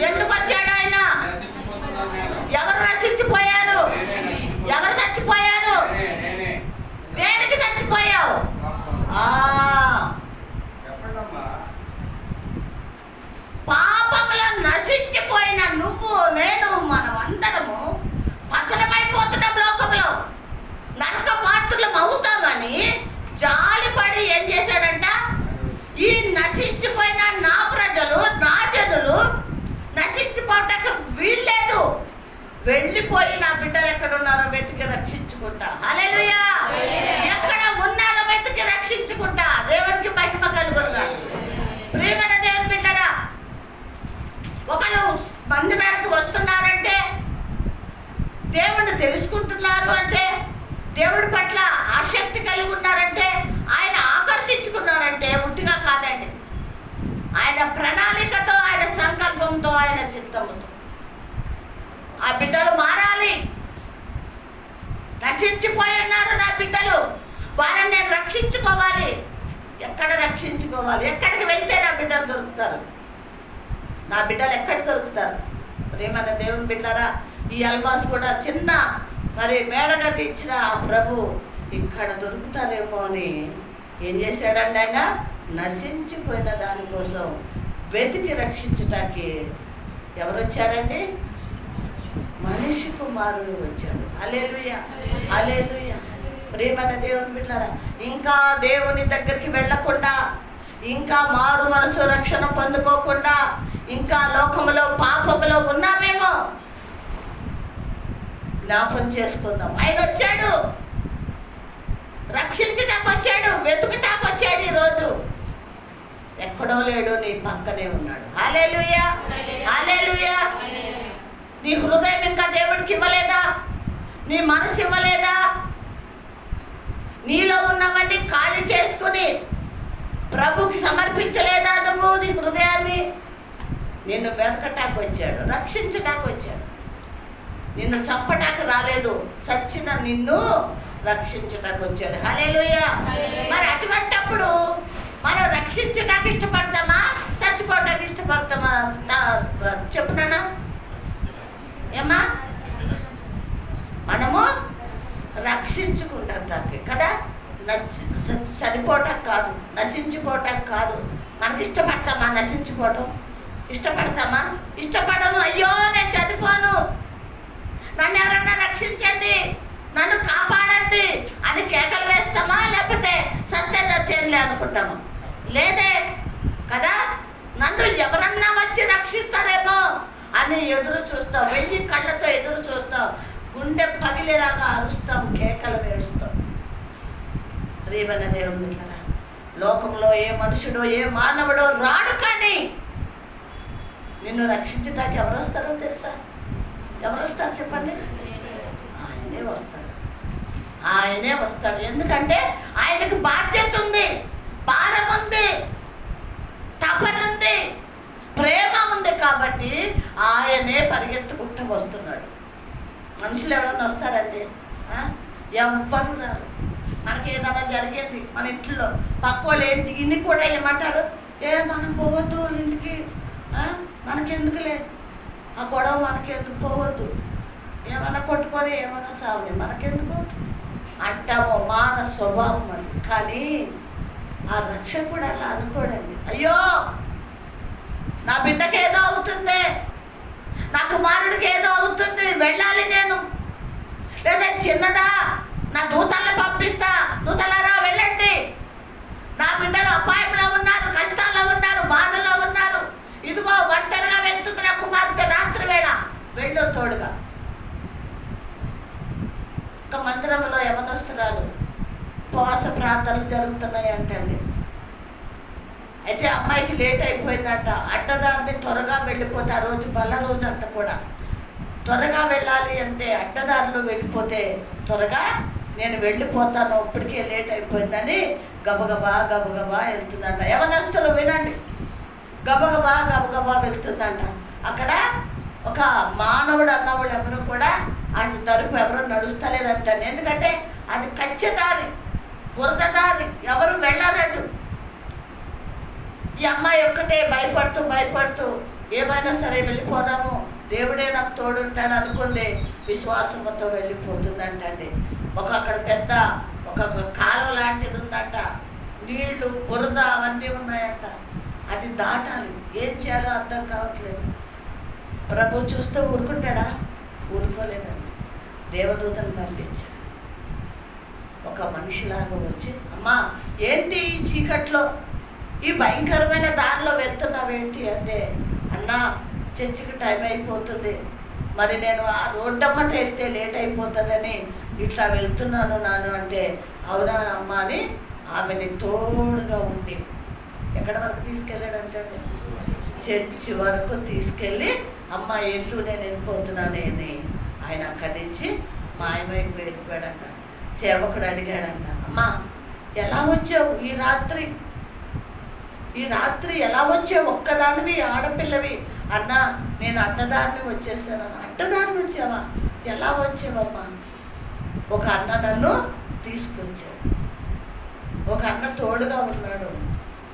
ఎందుకు వచ్చాడు ఆయన? ఎవరు నశించిపోయారు? ఎవరు చచ్చిపోయారు? దేనికి చచ్చిపోయావు? పాపంలో నశించిపోయిన నువ్వు, నేను, మనం అందరము పతనమైపోతున్నాం లోకంలో. నరక పాత్రలం అవుతామని జాలిపడి ఏం చేశాడంట? ఈ నశించిపోయిన నా ప్రజలు, నా జనులు నశించిపోవటానికి వీల్లేదు. వెళ్ళిపోయి నా బిడ్డలు ఎక్కడ ఉన్నారో వెతికి రక్షించుకుంటా. హల్లెలూయా. ఎక్కడ ఉన్నారో వెతికి రక్షించుకుంటా. దేవుడికి మహిమ కలుగునుగా. ప్రియమైన దేవుని బిడ్డలారా, ఒకళ్ళు మందిరానికి వస్తున్నారంటే, దేవుణ్ణి తెలుసుకుంటున్నారు అంటే, దేవుడి పట్ల ఆసక్తి కలిగి ఉన్నారంటే, ఆయన ఆకర్షించుకున్నారంటే ఉట్టిగా కాదండి. ఆయన ప్రణాళికతో, ఆయన సంకల్పంతో, ఆయన చిత్తముతో ఆ బిడ్డలు మారాలి. నశించిపోయి ఉన్నారు నా బిడ్డలు, వాళ్ళని నేను రక్షించుకోవాలి. ఎక్కడ రక్షించుకోవాలి? ఎక్కడికి వెళ్తే నా బిడ్డలు దొరుకుతారు? నా బిడ్డలు ఎక్కడ దొరుకుతారు? ప్రియమైన దేవుని బిడ్డలారా, ఈ అల్బాస్ కూడా చిన్న మేడగది ఇచ్చిన ఆ ప్రభు ఇక్కడ దొరుకుతారేమో అని ఏం చేశాడండి? ఆయన నశించిపోయిన దానికోసం వెతికి రక్షించటానికి ఎవరు వచ్చారండి? మనిషి కుమారుడు వచ్చాడు. హల్లెలూయా, హల్లెలూయా. ప్రియమైన దేవుని బిడ్డలారా, ఇంకా దేవుని దగ్గరికి వెళ్ళకుండా, ఇంకా మారు మనసు రక్షణ పొందుకోకుండా, ఇంకా లోకములో పాపములో ఉన్నామేమో. జ్ఞాపం చేసుకుందాం. ఆయన వచ్చాడు, రక్షించటానికి వచ్చాడు, వెతుకుటానికి వచ్చాడు. ఈరోజు ఎక్కడో లేడు, నీ పక్కనే ఉన్నాడు. హల్లెలూయా, హల్లెలూయా. నీ హృదయం ఇంకా దేవుడికి ఇవ్వలేదా? నీ మనసు ఇవ్వలేదా? నీలో ఉన్నవన్నీ ఖాళీ చేసుకుని ప్రభుకి సమర్పించలేదా నువ్వు నీ హృదయాన్ని? నిన్ను వెతకటానికి వచ్చాడు, రక్షించటానికి వచ్చాడు. నిన్ను చంపటానికి రాలేదు, చచ్చిన నిన్ను రక్షించటానికి వచ్చాడు. హల్లెలూయా. మరి అటువంటప్పుడు మనం రక్షించటానికి ఇష్టపడతామా, చచ్చిపోవటానికి ఇష్టపడతామా? చెప్పునానా ఏమా? మనము రక్షించుకుంటానికి కదా, చనిపోవటానికి కాదు, నశించిపోవటానికి కాదు. మనకి ఇష్టపడతామా నశించిపోవటం? ఇష్టపడతామా? ఇష్టపడము. అయ్యో నేను చనిపోను, నన్ను ఎవరన్నా రక్షించండి, నన్ను కాపాడండి అని కేకలు వేస్తామా? లేకపోతే సత్య చచ్చేయండి అనుకుంటామా? లేదే కదా. నన్ను ఎవరన్నా వచ్చి రక్షిస్తారేమో అని ఎదురు చూస్తాం, 1000 కళ్ళతో ఎదురు చూస్తాం, గుండె పగిలేలాగా అరుస్తాం, కేకలు వేస్తాం. ప్రియమైన దేవుని బిడ్డలారా, లోకంలో ఏ మనుషుడో ఏ మానవుడో రాడు, కానీ నిన్ను రక్షించడానికి ఎవరు వస్తారో తెలుసా? ఎవరు వస్తారు చెప్పండి? ఆయనే వస్తాడు. ఆయనే వస్తాడు. ఎందుకంటే ఆయనకు బాధ్యత ఉంది, భారం ఉంది, తపన ఉంది, ప్రేమ ఉంది. కాబట్టి ఆయనే పరిగెత్తుకుంటూ వస్తున్నాడు. మనుషులు ఎవరన్నా వస్తారండి? ఎవ్వరు రారు. మనకి ఏదైనా జరిగేది మన ఇంట్లో పక్క వాళ్ళు ఏంటి ఇన్ని కూడా ఏమంటారు, మనం పోవద్దు వాళ్ళ ఇంటికి, మనకెందుకులే ఆ గొడవ, మనకెందుకు పోవద్దు, ఏమన్నా కొట్టుకొని ఏమన్నా సావుని, మనకెందుకు అంటామో. మాన స్వభావం అది. కానీ ఆ రక్షకుడు అలా అనుకోడండి. అయ్యో నా బిడ్డకి ఏదో అవుతుంది, నా కుమారుడికి ఏదో అవుతుంది, వెళ్ళాలి నేను, లేదా చిన్నదా నా దూతల్ని పంపిస్తా, దూతలారా వెళ్ళండి, నా బిడ్డలు అపాయంలో ఉన్నారు, కష్టాల్లో ఉన్నారు, బాధల్లో ఉన్నారు, ఇదిగో ఒంటరిగా వెళ్తుంది నా కుమార్తె రాత్రి వేళ, వెళ్ళు తోడుగా. ఒక మందిరంలో యవనస్తురాలు ఉపవాస ప్రార్థనలు జరుగుతున్నాయి అంటండి. అయితే అమ్మాయికి లేట్ అయిపోయిందంట. అడ్డదారిని త్వరగా వెళ్ళిపోతే, ఆ రోజు బల్ల రోజు అంట కూడా, త్వరగా వెళ్ళాలి అంటే అడ్డదారిలో వెళ్ళిపోతే త్వరగా నేను వెళ్ళిపోతాను, ఇప్పటికే లేట్ అయిపోయిందని గబగబా గబగబా వెళ్తుందంట. యవనస్తులు వినండి, గబగబా గబగబా వెళ్తుందంట. అక్కడ ఒక మానవుడు అన్నవాళ్ళు ఎవరు కూడా అటు తరపు ఎవరు నడుస్తలేదంటండి. ఎందుకంటే అది కచ్చదారి, బురదదారి, ఎవరు వెళ్ళారటు. ఈ అమ్మాయి ఒక్కతే భయపడుతూ ఏమైనా సరే వెళ్ళిపోదాము, దేవుడే నాకు తోడుంటాడు అనుకుంది. విశ్వాసంతో వెళ్ళిపోతుందంటండి. అక్కడ పెద్ద ఒక కాలువ లాంటిది ఉందంట, నీళ్లు బురద అవన్నీ ఉన్నాయంట. అది దాటాలి, ఏం చేయాలో అర్థం కావట్లేదు. ప్రభు చూస్తే ఊరుకుంటాడా? ఊరుకోలేదండి. దేవదూతను పంపించాడు. ఒక మనిషిలాగా వచ్చి, అమ్మా ఏంటి ఈ చీకట్లో ఈ భయంకరమైన దారిలో వెళ్తున్నావేంటి అంటే, అన్నా చర్చికి టైం అయిపోతుంది, మరి నేను ఆ రోడ్డమ్మట వెళ్తే లేట్ అయిపోతుందని ఇట్లా వెళ్తున్నాను నాను అంటే, అవునా అమ్మ అని ఆమెని తోడుగా ఉండి ఎక్కడి వరకు తీసుకెళ్ళాడంటే, చర్చి వరకు తీసుకెళ్ళి, అమ్మ ఎల్లు నేను వెళ్ళిపోతున్నానే అని ఆయన అక్కడి నుంచి మాయమైపు వెళ్ళిపోయాడంట. సేవకుడు అడిగాడంట, అమ్మా ఎలా వచ్చావు ఈ రాత్రి ఎలా వచ్చావు, ఒక్కదానివి ఆడపిల్లవి? అన్నా నేను అడ్డదారిని వచ్చేసాను. అడ్డదారిని వచ్చావా? ఎలా వచ్చావమ్మా? ఒక అన్న నన్ను తీసుకొచ్చాడు, ఒక అన్న తోడుగా ఉన్నాడు,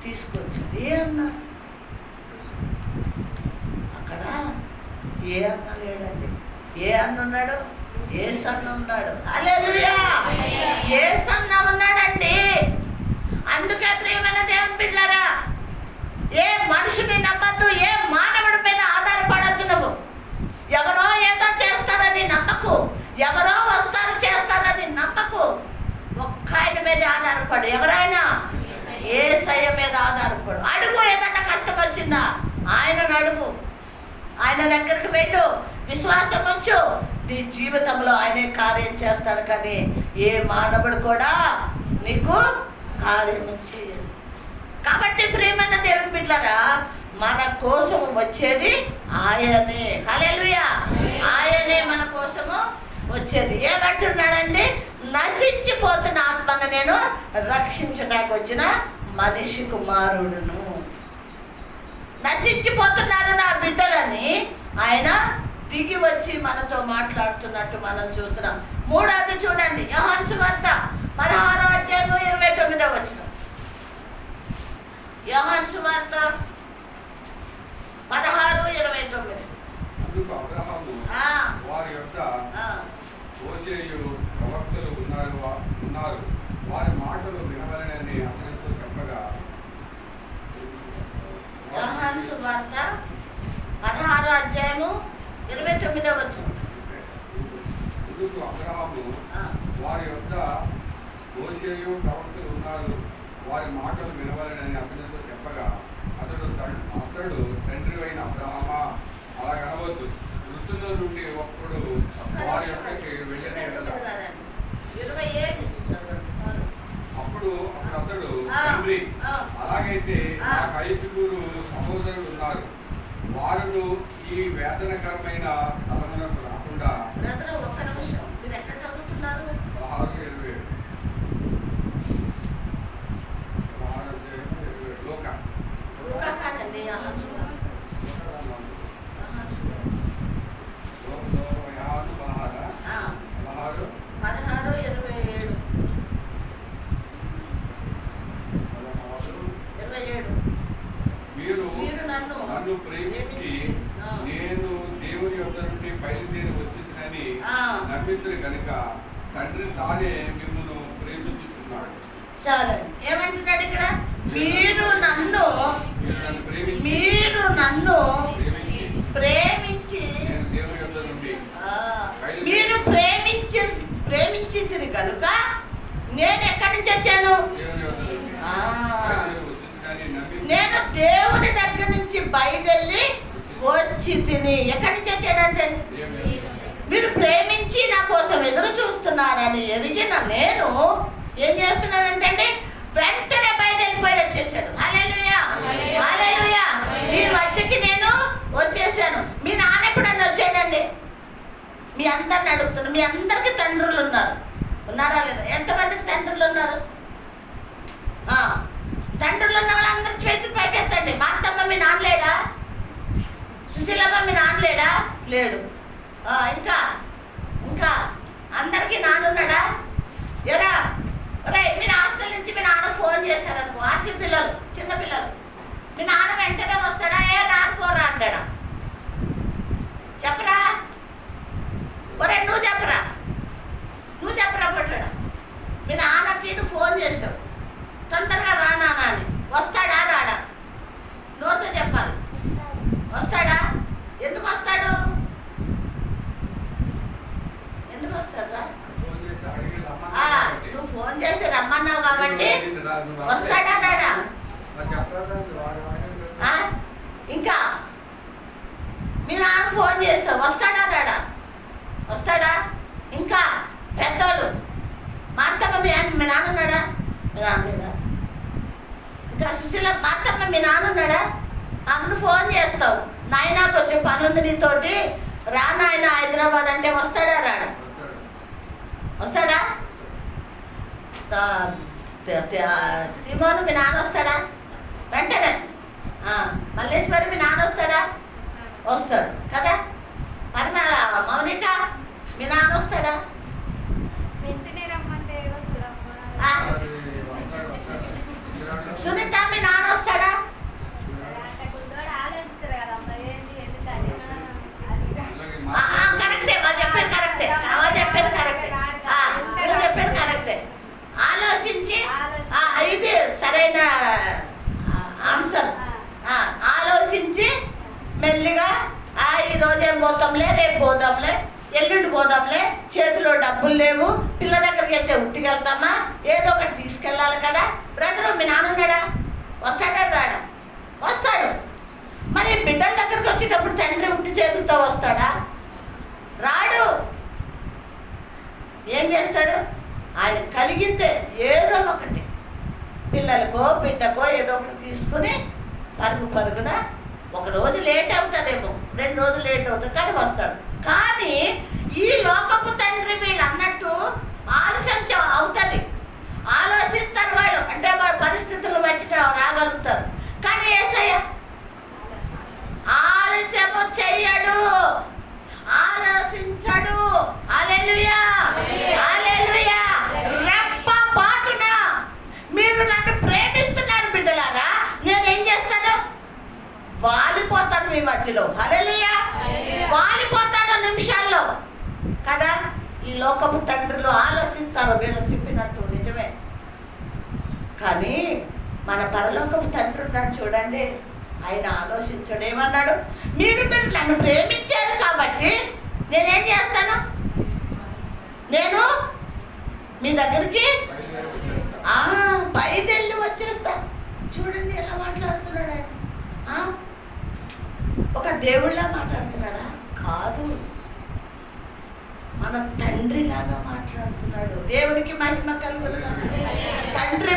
తీసుకొచ్చాడు. ఏ అన్న? అక్కడ ఏ అన్న లేడండి. ఏ అన్న ఉన్నాడు? యేసు అన్న ఉన్నాడు. హల్లెలూయా! యేసు అన్న ఉన్నాడండి. అందుకే ప్రియమైన దేవుని బిడ్డలారా, ఏ మనుషుని నమ్మద్దు, ఏ మానవుడి మీద ఆధారపడద్దు. నువ్వు ఎవరో ఏదో చేస్తారని నమ్మకు, ఎవరో వస్తారు చేస్తారని నమ్మకు. ఒక్క ఆయన మీద ఆధారపడు. ఎవరైనా యేసయ్య మీద ఆధారపడు. అడుగు, ఏదన్నా కష్టం వచ్చిందా ఆయనను అడుగు, ఆయన దగ్గరికి వెళ్ళు, విశ్వాసం ఉంచు. నీ జీవితంలో ఆయనే కార్యం చేస్తాడు. కానీ ఏ మానవుడు కూడా నీకు కార్యం చేయడు. కాబట్టి ప్రియమైన దేవుని బిడ్డలారా, మన కోసం వచ్చేది ఆయనే. హల్లెలూయా! ఆయనే మన కోసము వచ్చేది. ఏమంటున్నాడండి? నశించిపోతున్న ఆత్మను నేను రక్షించడానికి వచ్చిన మనిషి కుమారుడును. నశించిపోతున్నారు నా బిడ్డలని ఆయన దిగి వచ్చి మనతో మాట్లాడుతున్నట్టు మనం చూస్తున్నాం. మూడవది చూడండి, యోహాను సువార్త 16వ అధ్యాయము 29వ వచనం. యోహాను సువార్త 16:29. అందుకు అబ్రహాము వారి యొక్క మోషేయు ప్రవక్తలు ఉన్నారు, వారి మాటలు వినవలెనని అతనితో చెప్పగా. యోహాను సువార్త 16వ అధ్యాయము 29వ వచనం. అందుకు అబ్రహాము వారి యొక్క మోషేయు ప్రవక్తలు ఉన్నారు, వారి మాటలు వినవలెనని అతనితో చెప్పగా, అతడు తండ్రి అయిన అబ్రహామా అలా కనవద్దు, వృద్ధుల నుండి ఒక్కడు వారి యొక్కకి వెళ్ళిన. అప్పుడు అప్పుడు అతడు తండ్రి, అలాగైతే నాకు 5 సహోదరులు ఉన్నారు, వారు ఈ వేదనకరమైన స్థలమునకు రాకుండా. బ్రదర్ ఒక్క నిమిషం, మీరు ఎక్కడ చదువుతున్నారు? 16:27 లోకా కాదండి, మీరు నన్ను ప్రేమించి నేను దేవుని యొద్ద నుండి బయలుదేరి వచ్చిందని నమ్మితురు కనుక తండ్రి తానే మిమ్మల్ని ప్రేమించుతున్నాడు. సరే, ఏమంటున్నాడు ఇక్కడ? మీరు నన్ను ప్రేమించి మీరు ప్రేమించింది కనుక నేను ఎక్కడి నుంచి వచ్చాను? నేను దేవుని దగ్గర నుంచి బయలుదేరి వచ్చి తిని. ఎక్కడి నుంచి వచ్చాడంటే, మీరు ప్రేమించి నా కోసం ఎదురు చూస్తున్నారని ఎరిగిన నేను ఏం చేస్తున్నానంటే వెంటనే బయలుదేరిపోయి వచ్చేసాడు. హల్లెలూయా, హల్లెలూయా. మీ మధ్యకి నేను వచ్చేసాను. మీ నాన్న ఎప్పుడన్నా వచ్చాడండి? మీ అందరిని అడుగుతున్నా, మీ అందరికి తండ్రులు ఉన్నారా లేదా? ఎంతమందికి తండ్రులు ఉన్నారు? తండ్రులు ఉన్న వాళ్ళందరూ చేతులు పైకెత్తండి. మా అత్తమ్మ మీ నాన్న లేడా? సుశీలమ్మ మీ నాన్న లేడా? లేడు. ఇంకా అందరికీ నాన్న ఉన్నాడా? ఎరా రే, మీరు హాస్టల్ నుంచి మీ నాన్న ఫోన్ చేశారనుకో, హాస్టల్ పిల్లలు, చిన్న పిల్లలు, మీ నాన్న వెంటనే వస్తాడా? రానుకోరా అంటాడా? చెప్పరా? ఒరే నువ్వు చెప్పరా పట్టాడా? మీ నాన్నకి నువ్వు ఫోన్ చేసావు, తొందరగా రా నాన్న అని. వస్తాడా రాడా? నోటితో చెప్పాలి. వస్తాడా? ఎందుకు వస్తాడు? నువ్వు ఫోన్ చేసి రమ్మన్నావు కాబట్టి వస్తాడా రాడా? ఇంకా మీ నాన్న ఫోన్ చేస్తావు, వస్తాడా రాడా? వస్తాడా? ఇంకా పెద్దోడు మా అత్తమ్మ మీ నాన్న ఉన్నాడా? మీ నాన్న లేడా? ఇంకా సుశీల మా అత్తమ్మ మీ నాన్న ఉన్నాడా? అమ్మను ఫోన్ చేస్తావు, నాయనాకు వచ్చే పని ఉంది నీతోటి, రా నాయన హైదరాబాద్ అంటే వస్తాడా రాడా? వస్తాడా? సిమోను మీ నాన్న వస్తాడా? వెంటనే. మల్లేశ్వరి మీ నాన్న వస్తాడా? వస్తాడు కదా. మరి మౌనిక మీ నాన్న వస్తాడా? సునీత మీ నాన్న వస్తాడా? కరెక్టే, చెప్పేది కరెక్టే. ఆలోచించి ఇది సరైన ఆన్సర్. ఆలోచించి మెల్లిగా ఈరోజు ఏం పోతాంలే, రేపు పోదాంలే, ఎల్లుండి పోదాంలే, చేతిలో డబ్బులు లేవు, పిల్ల దగ్గరికి వెళ్తే ఉట్టికెళ్తామా, ఏదో ఒకటి తీసుకెళ్ళాలి కదా. బ్రదరు మీ నాన్న ఉన్నాడా? వస్తాడా రాడా? వస్తాడు. మరి బిడ్డల దగ్గరికి వచ్చేటప్పుడు తండ్రి ఉట్టి చేతులతో వస్తాడా? రాడు. ఏం చేస్తాడు? ఆయన కలిగిందే ఏదో ఒకటి పిల్లలకో బిడ్డకో ఏదో ఒకటి తీసుకుని పరుగున ఒక రోజు లేట్ అవుతుందేమో, 2 రోజులు లేట్ అవుతుంది, కానీ వస్తాడు. కానీ ఈ లోకపు తండ్రి వీళ్ళు అన్నట్టు ఆలస్యం అవుతుంది. ఆలోచిస్తారు వాళ్ళు, అంటే వాడు పరిస్థితులను బట్టి రాగలుగుతారు. కానీ యేసయ్య ఆలస్యము చెయ్యడు, ఆలోచించడు. హల్లెలూయా, హల్లెలూయా. రెప్ప పాటున మీరు నన్ను ప్రేమిస్తున్నారు బిడ్డలారా, నేనేం చేస్తాను? వాలిపోతాను మీ మధ్యలో. హల్లెలూయా, వాలిపోతాను నిమిషాల్లో కదా. ఈ లోకపు తండ్రులు ఆలోచిస్తారు వీళ్ళు చెప్పినట్టు, నిజమే. కానీ మన పరలోకపు తండ్రి ఉన్నాడు చూడండి, ఆయన ఆలోచించడు. ఏమన్నాడు? మీరు నన్ను ప్రేమించారు కాబట్టి నేనేం చేస్తాను? నేను మీ దగ్గరికి బయలుదేరి వచ్చేస్తా. చూడండి ఎలా మాట్లాడుతున్నాడు ఆయన. ఒక దేవుళ్ళ మాట్లాడుతున్నాడా? కాదు, మన తండ్రిలాగా మాట్లాడుతున్నాడు. దేవుడికి మహిమ కలుగును. తండ్రి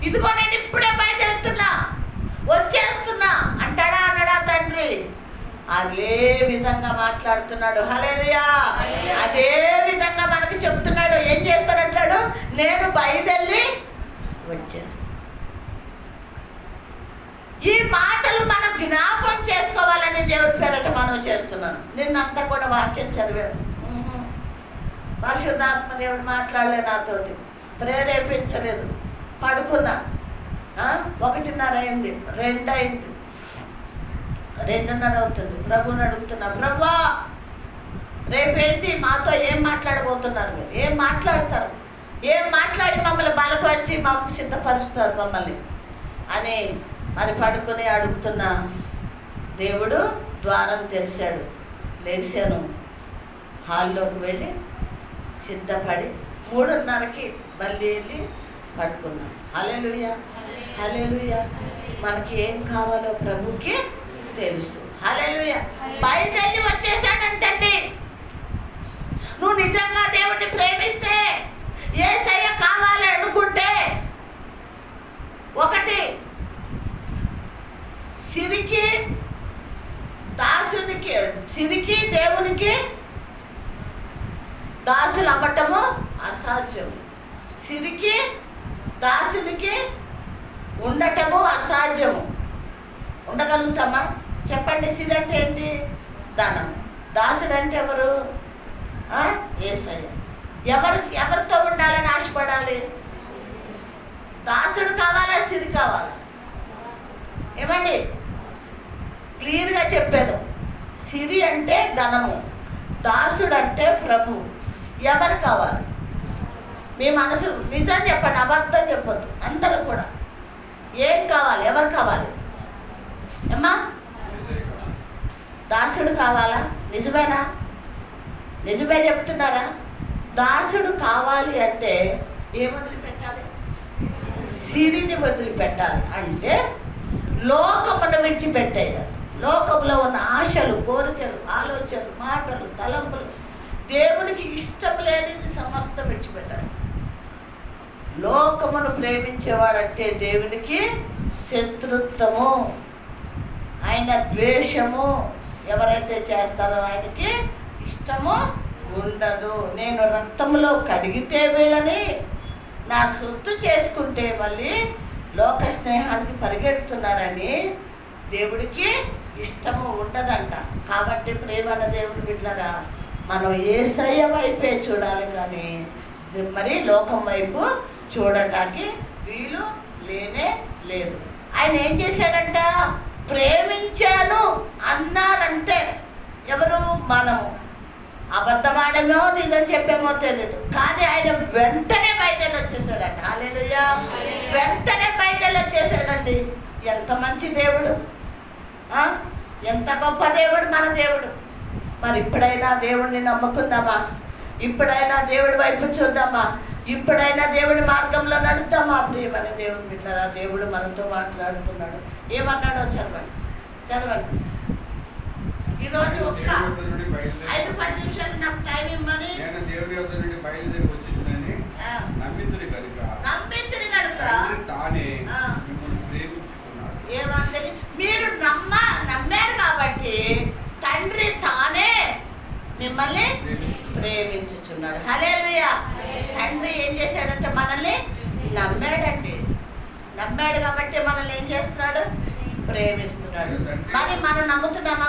ఇదిగో నేను ఇప్పుడే బయలుదేరుతున్నా, వచ్చేస్తున్నా అంటాడా అనడా తండ్రి? అదే విధంగా మాట్లాడుతున్నాడు. హల్లెలూయా. అదే విధంగా మనకి చెప్తున్నాడు. ఏం చేస్తాడంటాడు? నేను బయలుదేరి వచ్చేస్తాను. ఈ మాటలు మనం జ్ఞాపం చేసుకోవాలని దేవుడి పేరట మనం చేస్తున్నాను. నిన్నంతా కూడా వాక్యం చదివాను. పరిశుద్ధాత్మ దేవుడు మాట్లాడలే, నాతోటి ప్రేరేపించలేదు. పడుకున్నా. 1:30 అయింది, 2 అయింది, 2:30 అవుతుంది. ప్రభుని అడుగుతున్నా, ప్రభువా రేపేంటి మాతో ఏం మాట్లాడబోతున్నారు? మీరు ఏం మాట్లాడతారు? ఏం మాట్లాడి మమ్మల్ని బలపరిచి మాకు సిద్ధపరుస్తారు మమ్మల్ని అని మరి పడుకుని అడుగుతున్నా. దేవుడు ద్వారం తెరిచాడు. లేచాను, హాల్లోకి వెళ్ళి సిద్ధపడి 3:30కి మళ్ళీ వెళ్ళి పడుకున్నాను. హల్లెలూయా, హల్లెలూయా. మనకి ఏం కావాలో ప్రభుకి తెలుసు. హల్లెలూయా. బయలుదేరి వచ్చేసాడంటండి. నువ్వు నిజంగా దేవుడిని ప్రేమిస్తే, యేసయ్య కావాలి అనుకుంటే, ఒకటి సిరికి దేవునికి దాసులు అవ్వటము అసాధ్యం. సిరికి దాసునికి ఉండటము అసాధ్యము. ఉండగలుగుతామా చెప్పండి? సిరి అంటే ఏంటి? ధనం. దాసుడు అంటే ఎవరు? యేసయ్య. ఎవరితో ఉండాలని ఆశపడాలి? దాసుడు కావాలా, సిరి కావాలా? ఏమండి? క్లియర్గా చెప్పాను. సిరి అంటే ధనము, దాసుడు అంటే ప్రభు. ఎవరు కావాలి? మీ మనసు నిజం చెప్పండి, అబద్ధం చెప్పొద్దు. అందరూ కూడా ఏం కావాలి? ఎవరు కావాలి అమ్మా? దాసుడు కావాలా? నిజమేనా? నిజమే చెప్తున్నారా? దాసుడు కావాలి అంటే ఏం వదిలిపెట్టాలి? సిరిని వదిలిపెట్టాలి. అంటే లోకమును విడిచిపెట్టేయాలి. లోకంలో ఉన్న ఆశలు, కోరికలు, ఆలోచనలు, మాటలు, తలంపులు, దేవునికి ఇష్టం లేనిది సమస్తం విడిచిపెట్టాలి. లోకమును ప్రేమించేవాడంటే దేవునికి శత్రుత్వము, ఆయన ద్వేషము. ఎవరైతే చేస్తారో ఆయనకి ఇష్టము ఉండదు. నేను రక్తంలో కడిగితే వీళ్ళని నా సొత్తు చేసుకుంటే మళ్ళీ లోక స్నేహానికి పరిగెడుతున్నారని దేవుడికి ఇష్టము ఉండదంట. కాబట్టి ప్రేమన్న దేవుని బిడ్డలారా, మనం యేసయ్య వైపే చూడాలి, కానీ మరి లోకం వైపు చూడటానికి వీలు లేనే లేదు. ఆయన ఏం చేశాడంట? ప్రేమించాను అన్నారంటే ఎవరు? మనము. అబద్ధమాడమో నిజం చెప్పేమో తెలియదు, కానీ ఆయన వెంటనే బయలుదేరి వచ్చేసాడండి. హల్లెలూయా. వెంటనే బయలుదేరి వచ్చేసాడండి. ఎంత మంచి దేవుడు, ఎంత గొప్ప దేవుడు మన దేవుడు. మరి ఇప్పుడైనా దేవుడిని నమ్ముకుందామా? ఇప్పుడైనా దేవుడి వైపు చూద్దామా? ఇప్పుడైనా దేవుడి మార్గంలో నడుద్దామా? ప్రియమైన దేవుని బిడ్డలారా, దేవుడు మనతో మాట్లాడుతున్నాడు. ఏమన్నాడో చదవండి. ఈరోజు ఒక్క 5-10 నిమిషాలు నాకు టైం ఇమ్మని. దేవుడి యొద్ద నుండి బయలుదేరి వచ్చిందని నమ్మితుని కనుక తానే మిమ్మల్ని ప్రేమించుచున్నాడు. ఏమంటే మీరు నమ్మారు కాబట్టి తండ్రి తానే మిమ్మల్ని ప్రేమించుచున్నాడు. హల్లెలూయా. తండ్రి ఏం చేశాడంటే మనల్ని నమ్మాడండి. నమ్మాడు కాబట్టి మనల్ని ఏం చేస్తున్నాడు? ప్రేమిస్తున్నాడు. మరి మనం నమ్ముతున్నామా?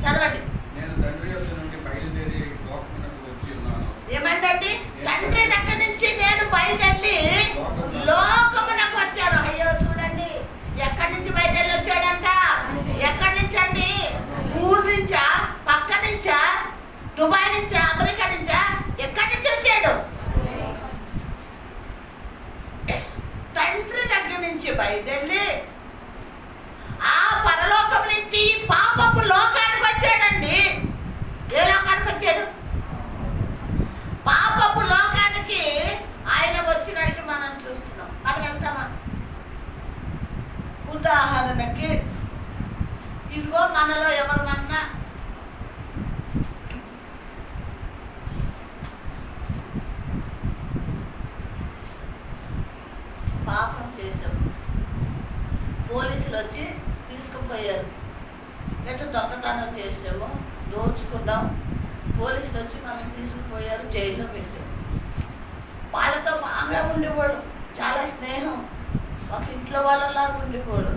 చదవండి. నేను తండ్రి యొద్ద నుండి బయలుదేరి లోకమునకు వచ్చి ఉన్నాను. ఏమంటండి? తండ్రి దగ్గర నుంచి నేను బయలుదేరి లోకమునకు వచ్చాను. అయ్యో చూడండి, ఎక్కడి నుంచి బయలుదేరి వచ్చాడంట? ఎక్కడి నుంచి అండి? ఊరు నుంచా? పక్క నుంచా? దుబాయ్ నుంచా? అమెరికా నుంచా? ఎక్కడి నుంచి వచ్చాడు? తండ్రి దగ్గర నుంచి బయలుదేరి ఆ పరలోకం నుంచి పాపపు లోకానికి వచ్చాడండి. ఏ లోకానికి వచ్చాడు? పాపపు లోకానికి ఆయన వచ్చినట్టు మనం చూస్తున్నాం. మనం వెళ్తామా? ఉదాహరణకి ఇదిగో మనలో ఎవరన్నా దొంగతనం చేసాము, దోచుకున్నాం, పోలీసులు వచ్చి మనం తీసుకుపోయారు, జైల్లో పెట్టారు. వాళ్ళతో బాగా ఉండేవాడు, చాలా స్నేహం, ఒక ఇంట్లో వాళ్ళలాగా ఉండేవాడు.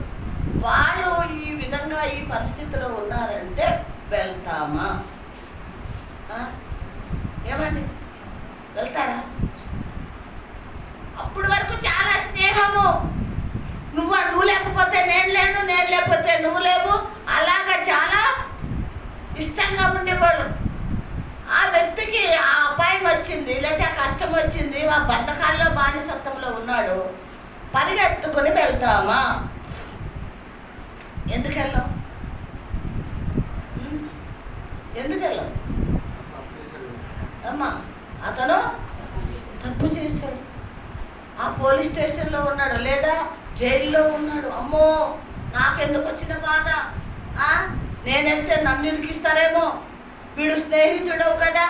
వాళ్ళు ఈ విధంగా ఈ పరిస్థితిలో ఉన్నారంటే వెళ్తామా? ఏమండి, వెళ్తారా? అప్పటి వరకు చాలా స్నేహము, నువ్వు లేకపోతే నేను లేను, నేను లేకపోతే నువ్వు లేవు, అలాగా చాలా ఇష్టంగా ఉండేవాడు. ఆ వ్యక్తికి ఆ అపాయం వచ్చింది, లేదా కష్టం వచ్చింది, ఆ బంధకాల్లో బానిసత్వంలో ఉన్నాడు, పరిగెత్తుకుని వెళ్తామా? ఎందుకు వెళ్ళాం? ఎందుకు వెళ్ళాం అమ్మా? అతను తప్పు చేశాడు, ఆ పోలీస్ స్టేషన్లో ఉన్నాడు, లేదా జైల్లో ఉన్నాడు. అమ్మో, నాకెందుకు వచ్చిన బాధ, నేనెళ్తే నన్ను ఇరికిస్తారేమో, వీడు స్నేహితుడవు కదా,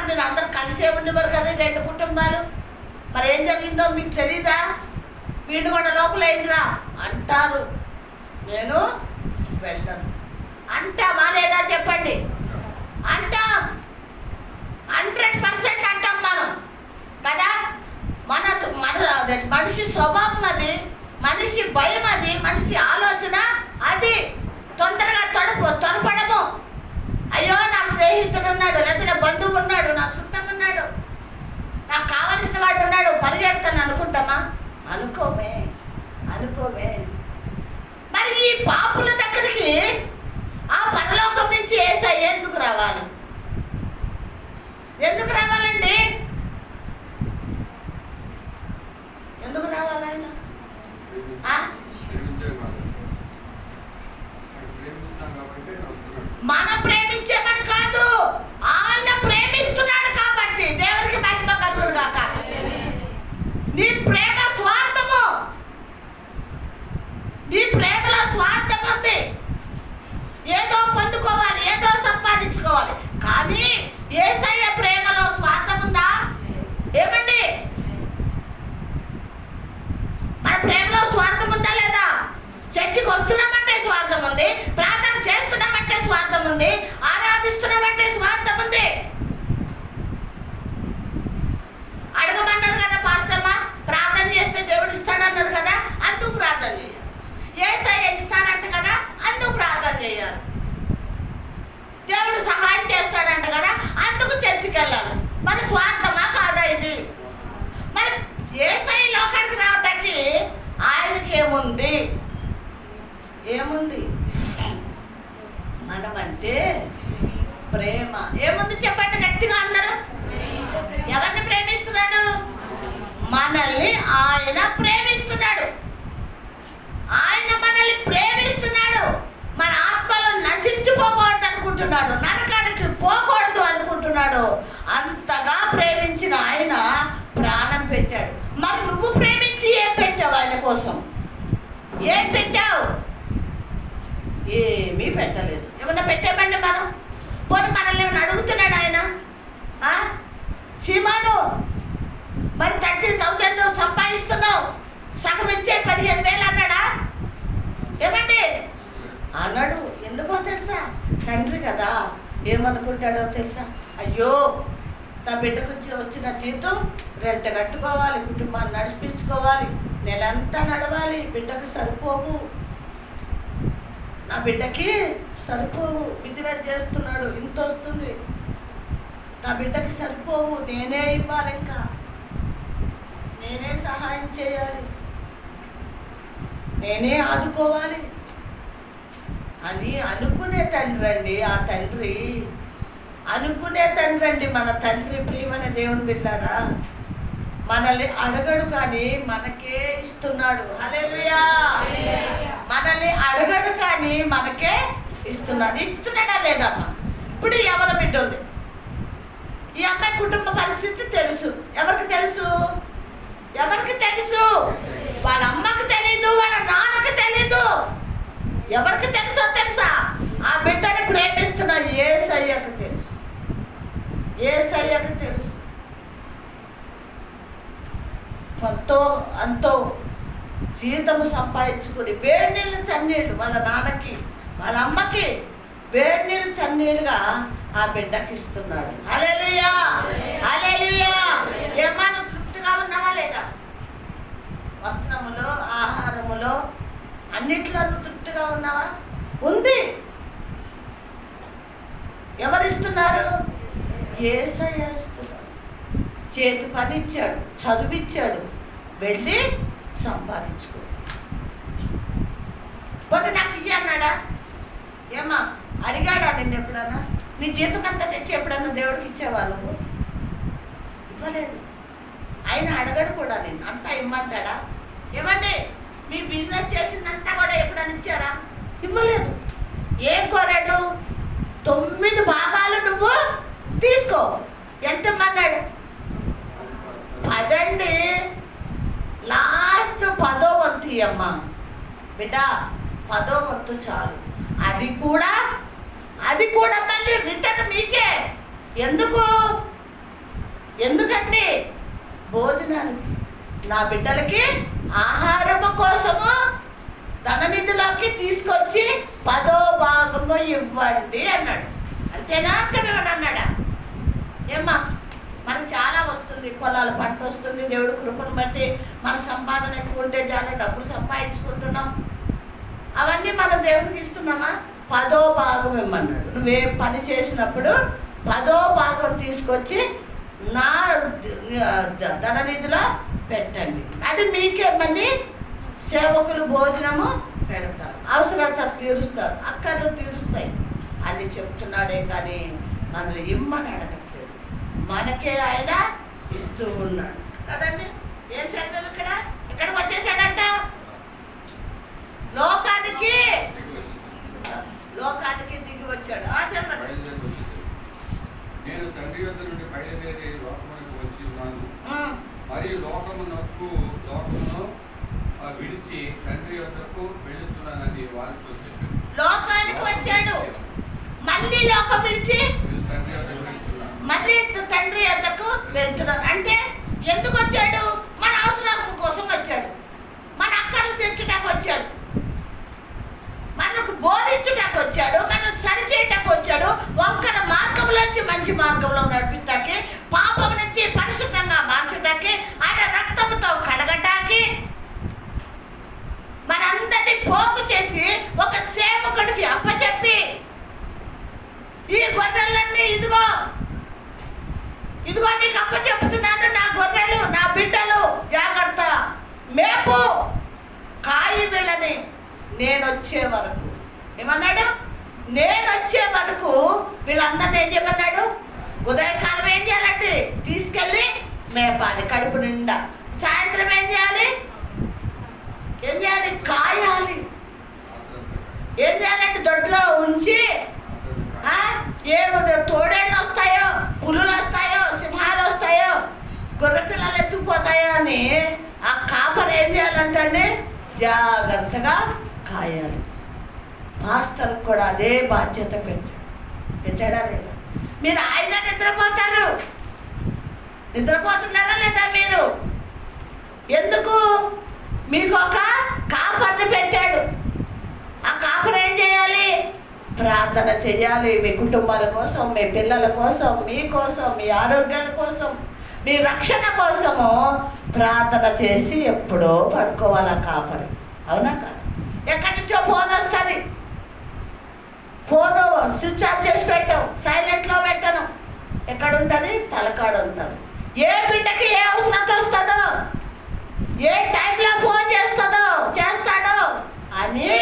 మీరు అందరు కలిసే ఉండేవారు కదా, 2 కుటుంబాలు, మరి ఏం జరిగిందో మీకు తెలీదా? వీళ్ళు కూడా లోపలేంట్రా అంటారు. నేను వెళ్ళను అంటామా లేదా చెప్పండి? అంటాం, 100% అంటాం మనం కదా. మనిషి స్వభావం అది, మనిషి భయం అది, మనిషి ఆలోచన అది. తొందరగా త్వరపడము. అయ్యో, నా స్నేహితుడు ఉన్నాడు, లేకపోతే నా బంధువు ఉన్నాడు, నా చుట్టం ఉన్నాడు, నాకు కావలసిన వాడు ఉన్నాడు, పరిగెడతాను అనుకుంటామా? అనుకోమే. మరి ఈ పాపుల దగ్గరికి ఆ పరలోకం నుంచి యేసయ్య ఎందుకు రావాలి? ఎందుకు రావాలండి? ఎందుకు రావాలి ఆయన? మనం ప్రేమించేమని కాదు, ఆయన ప్రేమిస్తున్నాడు కాబట్టి. దేవుడికి మహిమ కలుగును గాక. నీ ప్రేమ స్వార్థము, నీ ప్రేమలో స్వార్థం ఉంది. ఏదో పొందుకోవాలి, ఏదో సంపాదించుకోవాలి. కానీ యేసయ్య ప్రేమలో స్వార్థం ఉందా? ఏమండి, మన ప్రేమలో స్వార్థం ఉందా లేదా? చర్చికి వస్తున్నామంటే స్వార్థం ఉంది, ప్రార్థన చేస్తున్నామంటే స్వార్థం ఉంది, ఆరాధిస్తున్నామంటే స్వార్థం ఉంది. అడగమన్నది కదా పాస్టమ్మ, ప్రార్థన చేస్తే దేవుడు ఇస్తాడన్నది కదా, అందుకు ప్రార్థన చేయాలి. యేసయ్య ఇస్తాడంట కదా, అందుకు ప్రార్థన చేయాలి. దేవుడు సహాయం చేస్తాడంట కదా, అందుకు చర్చికి వెళ్ళాలి. మరి స్వార్థమా కాదా ఇది? మరి యేసయ్య లోకానికి రావటానికి ఆయనకి ఏముంది? మనమంటే ప్రేమ. ఏముంది చెప్పండి గట్టిగా అందరూ. ఎవరిని ప్రేమిస్తున్నాడు? మనల్ని ఆయన ప్రేమిస్తున్నాడు. ఆయన మనల్ని ప్రేమిస్తున్నాడు. మన ఆత్మలు నశించిపోకూడదు అనుకుంటున్నాడు, నరకానికి పోకూడదు అనుకుంటున్నాడు. అంతగా ప్రేమించిన ఆయన ప్రాణం పెట్టాడు. మరి నువ్వు ప్రేమించి ఏం పెట్టావు ఆయన కోసం? ఏం పెట్టావు? ఏమీ పెట్టలేదు. ఏమన్నా పెట్టామండి మనం? పోనీ మనల్ని ఏమన్నా అడుగుతున్నాడు ఆయన? సీమాను, మరి 30,000 సంపాదిస్తున్నావు, సగం ఇచ్చే 15,000 అన్నాడా? ఏమండి అన్నాడు. ఎందుకో తెలుసా? తండ్రి కదా, ఏమనుకుంటాడో తెలుసా? అయ్యో, నా బిడ్డకు వచ్చిన జీతం రెంట కట్టుకోవాలి, కుటుంబాన్ని నడిపించుకోవాలి, నెలంతా నడవాలి, బిడ్డకు సరిపోవు, నా బిడ్డకి సరిపోవు, బిజినెస్ చేస్తున్నాడు, ఇంత వస్తుంది, నా బిడ్డకి సరిపోవు, నేనే ఇవ్వాలి, ఇంకా నేనే సహాయం చేయాలి, నేనే ఆదుకోవాలి అని అనుకునే తండ్రి అండి. ఆ తండ్రి అనుకునే తండ్రి అండి మన తండ్రి. ప్రియమైన దేవుని బిడ్డలారా, మనల్ని అడగడు కానీ మనకే ఇస్తున్నాడు. హల్లెలూయా. మనల్ని అడగడు కానీ మనకే ఇస్తున్నాడు. ఇస్తున్నాడా లేదమ్మా? ఇప్పుడు ఎవరి బిడ్డ ఉంది, ఈ అమ్మాయి కుటుంబ పరిస్థితి తెలుసు. ఎవరికి తెలుసు? ఎవరికి తెలుసు? వాళ్ళ అమ్మకి తెలీదు, వాళ్ళ నాన్నకి తెలీదు. ఎవరికి తెలుసో తెలుసా? ఆ బిడ్డని ప్రేమిస్తున్న యేసయ్యకు తెలుసు. యేసయ్యకు తెలుసు. అంతో జీతము సంపాదించుకుని వేడి నీళ్ళు చన్నీళ్ళు వాళ్ళ నాన్నకి వాళ్ళ అమ్మకి వేడి నీళ్ళు చన్నీళ్ళుగా ఆ బిడ్డకి ఇస్తున్నాడు. హల్లెలూయా, హల్లెలూయా. ఏమన్నా తృప్తిగా ఉన్నావా లేదా? వస్త్రములో, ఆహారములో, అన్నిట్లోనూ తృప్తిగా ఉన్నావా? ఉంది. ఎవరిస్తున్నారు? యేసయ్య ఇస్తున్నాడు. చేతి పని ఇచ్చాడు, చదువిచ్చాడు, వెళ్ళి సంపాదించుకో. పోతే నాకు ఇయ్య అన్నాడా? ఏమా అడిగాడా నిన్ను ఎప్పుడన్నా? నీ జీతం అంతా తెచ్చి ఎప్పుడన్నా దేవుడికి ఇచ్చావా నువ్వు? ఇవ్వలేదు. ఆయన అడగడు కూడా. నేను అంతా ఇమ్మంటాడా? ఏమండి మీ బిజినెస్ చేసిందంతా కూడా ఎప్పుడన్నా ఇచ్చారా? ఇవ్వలేదు. ఏం కోరాడు? 9 భాగాలు నువ్వు తీసుకో. ఎంత ఇమ్మన్నాడు? 10 అండి. లాస్ట్ 10వ వంతు అమ్మా బిడ్డ, 10వ వంతు చాలు. అది కూడా మళ్ళీ రిటర్న్ మీకే. ఎందుకండి? భోజనానికి, నా బిడ్డలకి ఆహారము కోసము ధననిధిలోకి తీసుకొచ్చి 10వ భాగము ఇవ్వండి అన్నాడు. అంతేనా? ఇంకేమన్నా అన్నాడా? ఏమ్మా మనకు చాలా వస్తుంది, పొలాల పంట వస్తుంది, దేవుడు కృపను బట్టి మన సంపాదన ఎక్కువ ఉంటే చాలా డబ్బులు సంపాదించుకుంటున్నాం. అవన్నీ మనం దేవునికి ఇస్తున్నామా? 10వ భాగం ఇమ్మన్నాడు. నువ్వే పని చేసినప్పుడు 10వ భాగం తీసుకొచ్చి నా ధననిధిలో పెట్టండి. అది మీకే మళ్ళీ సేవకులు భోజనము పెడతారు, అవసరత తీరుస్తారు, అక్కర్లు తీరుస్తాయి అని చెప్తున్నాడే కానీ మనల్ని ఇమ్మని అడగట్లేదు. మనకే ఆయన ఇస్తూ ఉన్నాడు కదండి. ఏం చదివాం ఇక్కడ? ఇక్కడికి వచ్చేసాడంట. లోకానికి దిగి వచ్చాడు. నేను తండ్రి యొద్ద నుండి బయలుదేరి లోకమునకు వచ్చి ఉన్నాను, మరియు లోకమును విడిచి తండ్రి యొద్దకు వెళ్ళుచున్నానని వారితో చెప్పాను. లోకానికి వచ్చాడు, మళ్ళీ లోకం విడిచి తండ్రి యొద్దకు వెళ్తున్నాను, మళ్ళీ తండ్రి యొద్దకు వెళ్తున్నాను. అంటే ఎందుకు వచ్చాడు? మన అవసరాల కోసం వచ్చాడు, మన అక్కర్లు తెచ్చుటకు వచ్చాడు, మనకు బోధించుటకు వచ్చాడు, మనకు సరిచేయటకు వచ్చాడు, వంకర మార్గంలోంచి మంచి మార్గంలో నడిపిస్తాకి, పాపం నుంచి పరిశుద్ధంగా మార్చడానికి, ఆయన రక్తంతో కడగటానికి, మనందరినీ పోగు చేసి ఒక సేవకుడికి అప్పచెప్పి, ఈ గొర్రెలన్నీ ఇదిగో నీకు అప్పచెప్తున్నాను, నా గొర్రెలు, నా బిడ్డలు, జాగ్రత్త మేపు, కాయి వీళ్ళని నేను వచ్చే వరకు. ఏమన్నాడు? నేను వచ్చే వరకు వీళ్ళందరినీ ఏం చేయమన్నాడు? ఉదయకాలం ఏం చేయాలంటే తీసుకెళ్ళి మేపాలి కడుపు నిండా. సాయంత్రం ఏం చేయాలి? కాయాలి. ఏం చేయాలంటే దొడ్లో ఉంచి 7 తోడేళ్ళు వస్తాయో, పులులు వస్తాయో, సింహాలు వస్తాయో, గొర్రె పిల్లలు ఎత్తుకుపోతాయో అని ఆ కాపరి ఏం చేయాలంటే జాగ్రత్తగా కాయాలి. పాస్టర్ కూడా అదే బాధ్యత పెట్టాడా లేదా? మీరు ఆయన నిద్రపోతున్నారా లేదా? మీరు ఎందుకు? మీకు ఒక కాపర్ని పెట్టాడు. ఆ కాపర్ ఏం చేయాలి? ప్రార్థన చేయాలి. మీ కుటుంబాల కోసం, మీ పిల్లల కోసం, మీ కోసం, మీ ఆరోగ్యాల కోసం, మీ రక్షణ కోసము ప్రార్థన చేసి ఎప్పుడో పడుకోవాలి ఆ కాపరి. అవునా కాదు? ఎక్కడి నుంచో ఫోన్ వస్తుంది, ఫోన్ స్విచ్ ఆఫ్ చేసి పెట్టాం, సైలెంట్లో పెట్టను. ఎక్కడ ఉంటుంది? తలకాడ ఉంటుంది. ఏ బిడ్డకి ఏ అవసరం వస్తుందో, ఏ టైంలో ఫోన్ చేస్తాడో అని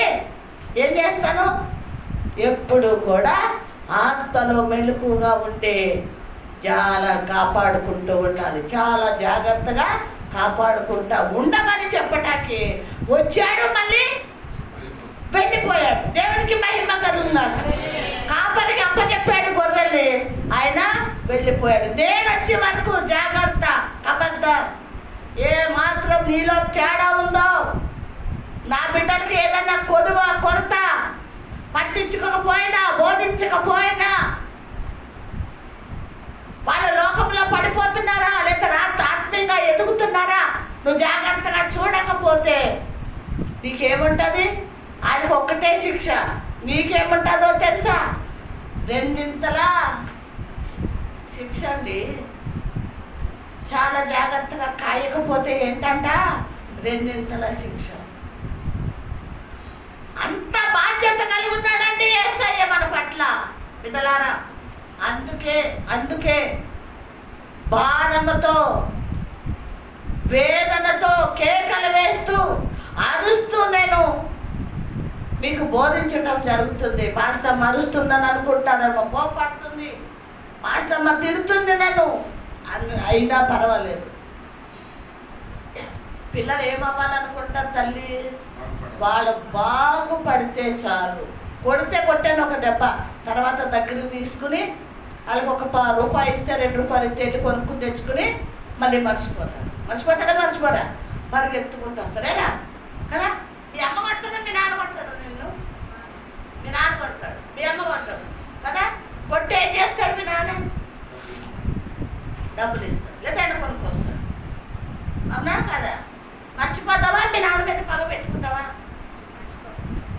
ఏం చేస్తాను? ఎప్పుడు కూడా ఆత్మలో మెలకుగా ఉంటే చాలా కాపాడుకుంటూ ఉండాలి. చాలా జాగ్రత్తగా కాపాడుకుంటా ఉండమని చెప్పటానికి వచ్చాడు, మళ్ళీ వెళ్ళిపోయాడు. దేవునికి మహిమ కలుగుగాక. కాపరికి అప్పచెప్పాడు గొర్రెల్ని, ఆయన వెళ్ళిపోయాడు. నేను వచ్చే వరకు జాగ్రత్త, కబద్దార్. ఏ మాత్రం నీలో తేడా ఉందో, నా బిడ్డలకి ఏదన్నా కొరత పట్టించుకోకపోయినా, బోధించకపోయినా, వాళ్ళ లోకంలో పడిపోతున్నారా లేదా ఆత్మీయంగా ఎదుగుతున్నారా, నువ్వు జాగ్రత్తగా చూడకపోతే నీకేముంటుంది? ఆయనకు ఒక్కటే శిక్ష, నీకేముంటుందో తెలుసా? రెండింతలా శిక్ష అండి. చాలా జాగ్రత్తగా కాయకపోతే ఏంటంట? రెండింతల శిక్ష. అంత బాధ్యత కలిగి ఉన్నాడండి యేసయ్య మన పట్ల బిడ్డలారా. అందుకే భారముతో వేదనతో కేకలు వేస్తూ అరుస్తూ నేను మీకు బోధించటం జరుగుతుంది. పాస్టమ్మ అరుస్తుందని అనుకుంటారేమో, కోపడుతుంది, పాస్టమ్మ తిడుతుంది నన్ను అయినా పర్వాలేదు. పిల్లలు ఏమవ్వాలనుకుంటారు? తల్లి వాడు బాగుపడితే చాలు. కొట్టాను ఒక దెబ్బ, తర్వాత దగ్గరికి తీసుకుని వాళ్ళకి ఒక రూపాయి ఇస్తే 2 రూపాయలు ఇస్తే కొనుక్కుని తెచ్చుకుని మళ్ళీ మర్చిపోరా మరి ఎత్తుకుంటూ వస్తారేనా కదా? మీ అమ్మ కొడుతుందా, మీ నాన్న కొడతాడు? నిన్ను మీ నాన్న కొడతాడు, మీ అమ్మ కొడతాడు కదా? కొట్టి ఏం చేస్తాడు? మీ నాన్న డబ్బులు ఇస్తాడు, లేదా ఆయన కొనుక్కొస్తాడు. అవునా కదా? మర్చిపోతావా? మీ నాన్న మీద పగ పెట్టుకుంటావా?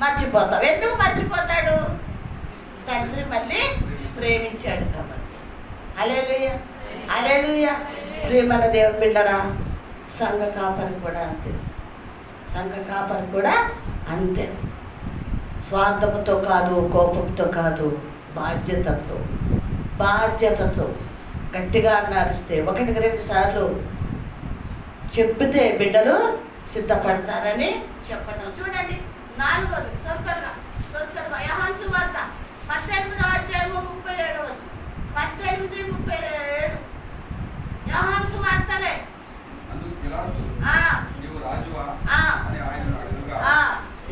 మర్చిపోతావు. ఎందుకు మర్చిపోతాడు? తండ్రి మళ్ళీ ప్రేమించాడు కాబట్టి. హల్లెలూయా, హల్లెలూయా. ప్రేమన దేవుని బిడ్డరా, సంఘ కాపరి కూడా అంతే. స్వార్థముతో కాదు, కోపంతో కాదు, బాధ్యతతో గట్టిగా అరిస్తే 1-2 సార్లు చెప్పితే బిడ్డలు సిద్ధపడతారని చెప్పడం. చూడండి 4వది త్వరగా యోహాను సువార్త 18:37 18:37 యోహాను సువార్తలే. నీవు రాజువా అని ఆయనను అడుగుగా,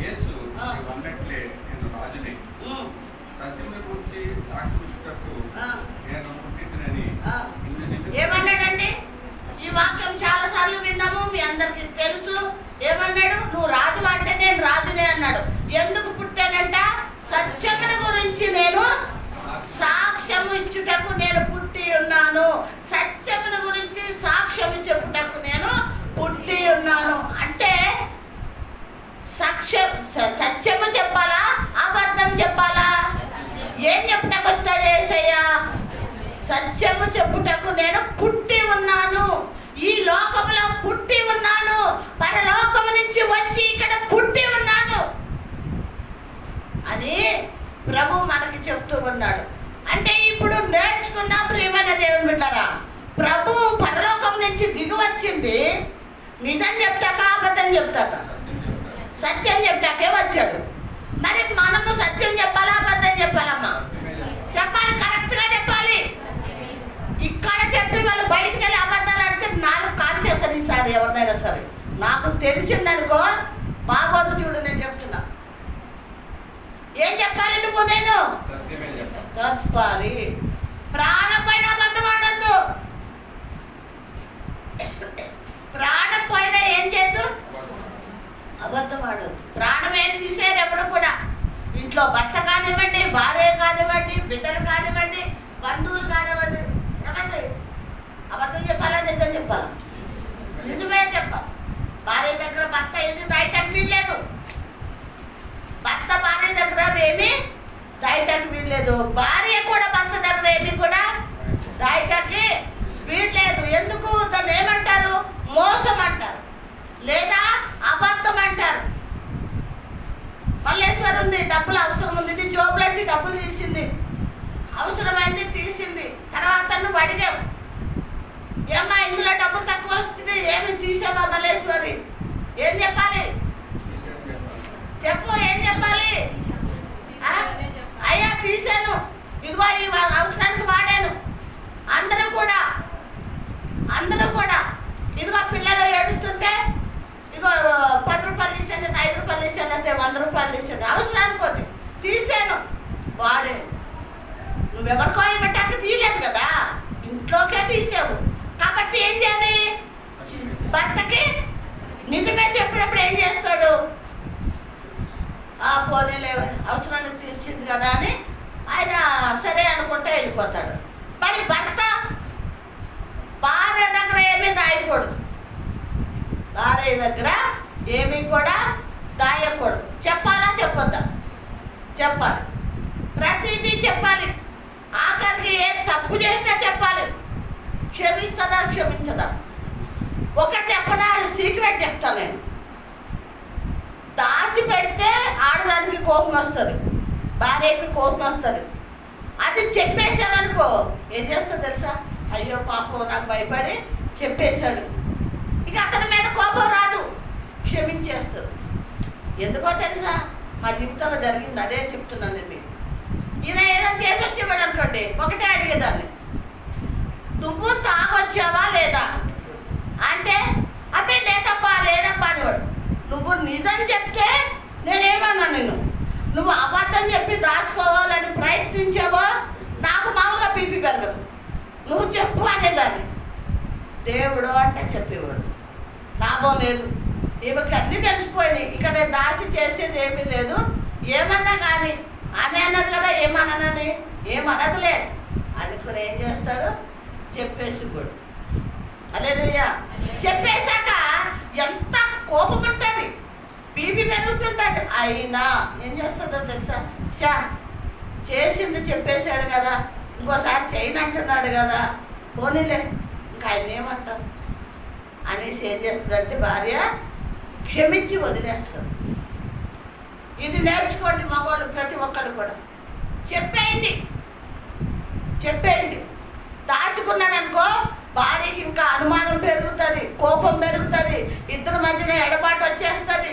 యేసు నీవు అన్నట్లే నేను రాజుని, సత్యమును గురించి సాక్షించుటకు నేను పుట్టినని. ఏమన్నాడండి? ఈ వాక్యం చాలా సార్లు విన్నాము, మీ అందరికి తెలుసు. ఏమన్నాడు? నువ్వు రాజు అంటే నేను రాజునే అన్నాడు. ఎందుకు పుట్టానంట? సత్యమును గురించి నేను సాక్ష్యము ఇచ్చుటకు నేను పుట్టి ఉన్నాను. సత్యమును గురించి సాక్ష్యము చెప్పుటకు నేను పుట్టి ఉన్నాను అంటే సత్యము చెప్పాలా, అబద్ధం చెప్పాలా? ఏం చెప్పుటకు వచ్చాడు యేసయ్య? సత్యము చెప్పుటకు నేను పుట్టి ఉన్నాను, ఈ లోకములో పుట్టి ఉన్నాను, పరలోకము నుంచి వచ్చి ఇక్కడ పుట్టి ఉన్నాను అని ప్రభు మనకి చెప్తూ ఉన్నాడు. అంటే ఇప్పుడు నేర్చుకున్నాం ప్రియమైన దేవుని బిడ్డలారా. ప్రభు పరలోకం నుంచి దిగి వచ్చింది నిజం చెప్తాక అబద్ధం చెప్తాక? సత్యం చెప్తాకే వచ్చాడు. మరి మనము సత్యం చెప్పాలా, అబద్ధం చెప్పాలమ్మా? చెప్పాలి, కరెక్ట్గా చెప్పాలి. ఇక్కడ చెప్పి వాళ్ళు బయటకు వెళ్ళి అబద్ధాలు ఆడితే 4 కాల్స్ ఎత్తారు ఈసారి ఎవరినైనా సరే. నాకు తెలిసిందనుకో బాగోదు. చూడు నేను చెప్తున్నా, ఏం చెప్పాలి? నువ్వు నేను చెప్పాలి. ప్రాణం పైన అబద్ధం ఆడద్దు. ప్రాణం పైన ఏం చేయద్దు? అబద్ధం ఆడద్దు. ప్రాణం ఏం తీసేరు ఎవరు కూడా. ఇంట్లో భర్త కానివ్వండి, భార్య కానివ్వండి, బిడ్డలు కానివ్వండి, బంధువులు కానివ్వండి, ఏమండి అబద్ధం చెప్పాలా, నిజం చెప్పాలా? నిజమే చెప్పాలి. భార్య దగ్గర భర్త ఏది దాయటానికి వీల్లేదు. భర్త భార్య దగ్గర ఏమి దాయటానికి వీల్లేదు. భార్య కూడా భర్త దగ్గర ఏమి కూడా దాయటానికి వీల్లేదు. ఎందుకు? దాన్ని ఏమంటారు? మోసం అంటారు, లేదా అబద్ధం అంటారు. మల్లేశ్వరు ఉంది, డబ్బులు అవసరం ఉంది, నీ జోబులోంచి డబ్బులు తీసింది, అవసరమైంది తీసింది. తర్వాత నువ్వు అడిగావు, ఏమ్మా ఇందులో డబ్బులు తక్కువ వస్తుంది, ఏమి తీసావా మల్లేశ్వరి? ఏం చెప్పాలి? చెప్పు, ఏం చెప్పాలి? అయ్యా తీసాను, ఇదిగో ఈ అవసరానికి వాడాను. అందరూ కూడా ఇదిగో పిల్లలు ఏడుస్తుంటే ఇదిగో 10 రూపాయలు తీసాను, 5 రూపాయలు తీసాను, అంతే 100 రూపాయలు తీసాను, అవసరానికి పోతే తీసాను, వాడాను. నువ్వెవరికో ఇవ్వటానికి తీయలేదు కదా, ఇంట్లోకే తీసావు. కాబట్టి ఏం చేయాలి? భర్తకి నిజమే చెప్పినప్పుడు ఏం చేస్తాడు? పోనీలే అవసరానికి తీర్చింది కదా అని ఆయన సరే అనుకుంటే వెళ్ళిపోతాడు. మరి భర్త భార్య దగ్గర ఏమీ దాయకూడదు. భార్య దగ్గర ఏమీ కూడా దాయకూడదు. చెప్పాలా చెప్పొద్దా? చెప్పాలి, ప్రతిదీ చెప్పాలి. ఆఖరికి ఏ తప్పు చేసినా చెప్పాలి. క్షమిస్తుందా క్షమించదా? ఒకటి చెప్పనా, సీక్రెట్ చెప్తాను నేను. దాసి పెడితే ఆడదానికి కోపం వస్తుంది, భార్యకి కోపం వస్తుంది. అది చెప్పేసామనుకో ఏం చేస్తుంది తెలుసా? అయ్యో పాపం నాకు భయపడి చెప్పేశాడు, ఇక అతని మీద కోపం రాదు, క్షమించేస్తుంది. ఎందుకో తెలుసా? మా జీవితంలో జరిగింది, అదే చెప్తున్నాను నేను మీకు. ఈయన ఏదైనా చేసి వచ్చేవాడు అనుకోండి, ఒకటే అడిగేదాన్ని, నువ్వు తాగొచ్చావా లేదా అంటే, అబ్బే లేదబ్బా లేదబ్బా అనేవాడు. నువ్వు నిజం చెప్తే నేనేమన్నా నిన్ను, నువ్వు అబద్ధం చెప్పి దాచుకోవాలని ప్రయత్నించావో నాకు మామూలుగా బీపీ పెరగదు, నువ్వు చెప్పు అనేదాన్ని. దేవుడు అంటే చెప్పేవాడు. లాభం లేదు, ఈమెకి అన్నీ తెలిసిపోయినాయి, ఇక నేను దాచి చేసేది ఏమీ లేదు. ఏమన్నా కానీ ఆమె అన్నది కదా ఏమన్నానని, ఏమనదులే అనుకుని ఏం చేస్తాడు? చెప్పేసి కూడా హల్లెలూయా. చెప్పేశాక ఎంత కోపం ఉంటుంది, బీపీ పెరుగుతుంటుంది. అయినా ఏం చేస్తుందో తెలుసా? చేసింది చెప్పేశాడు కదా, ఇంకోసారి చేయను అంటున్నాడు కదా, పోనీలే ఇంకా ఆయన ఏమంటాం అనేసి ఏం చేస్తుందంటే భార్య క్షమించి వదిలేస్తుంది. ఇది నేర్చుకోండి మగవాళ్ళు ప్రతి ఒక్కరు కూడా. చెప్పేయండి. దాచుకున్నాననుకో భార్యకి ఇంకా అనుమానం పెరుగుతుంది, కోపం పెరుగుతుంది, ఇద్దరి మధ్యన ఎడబాటు వచ్చేస్తుంది,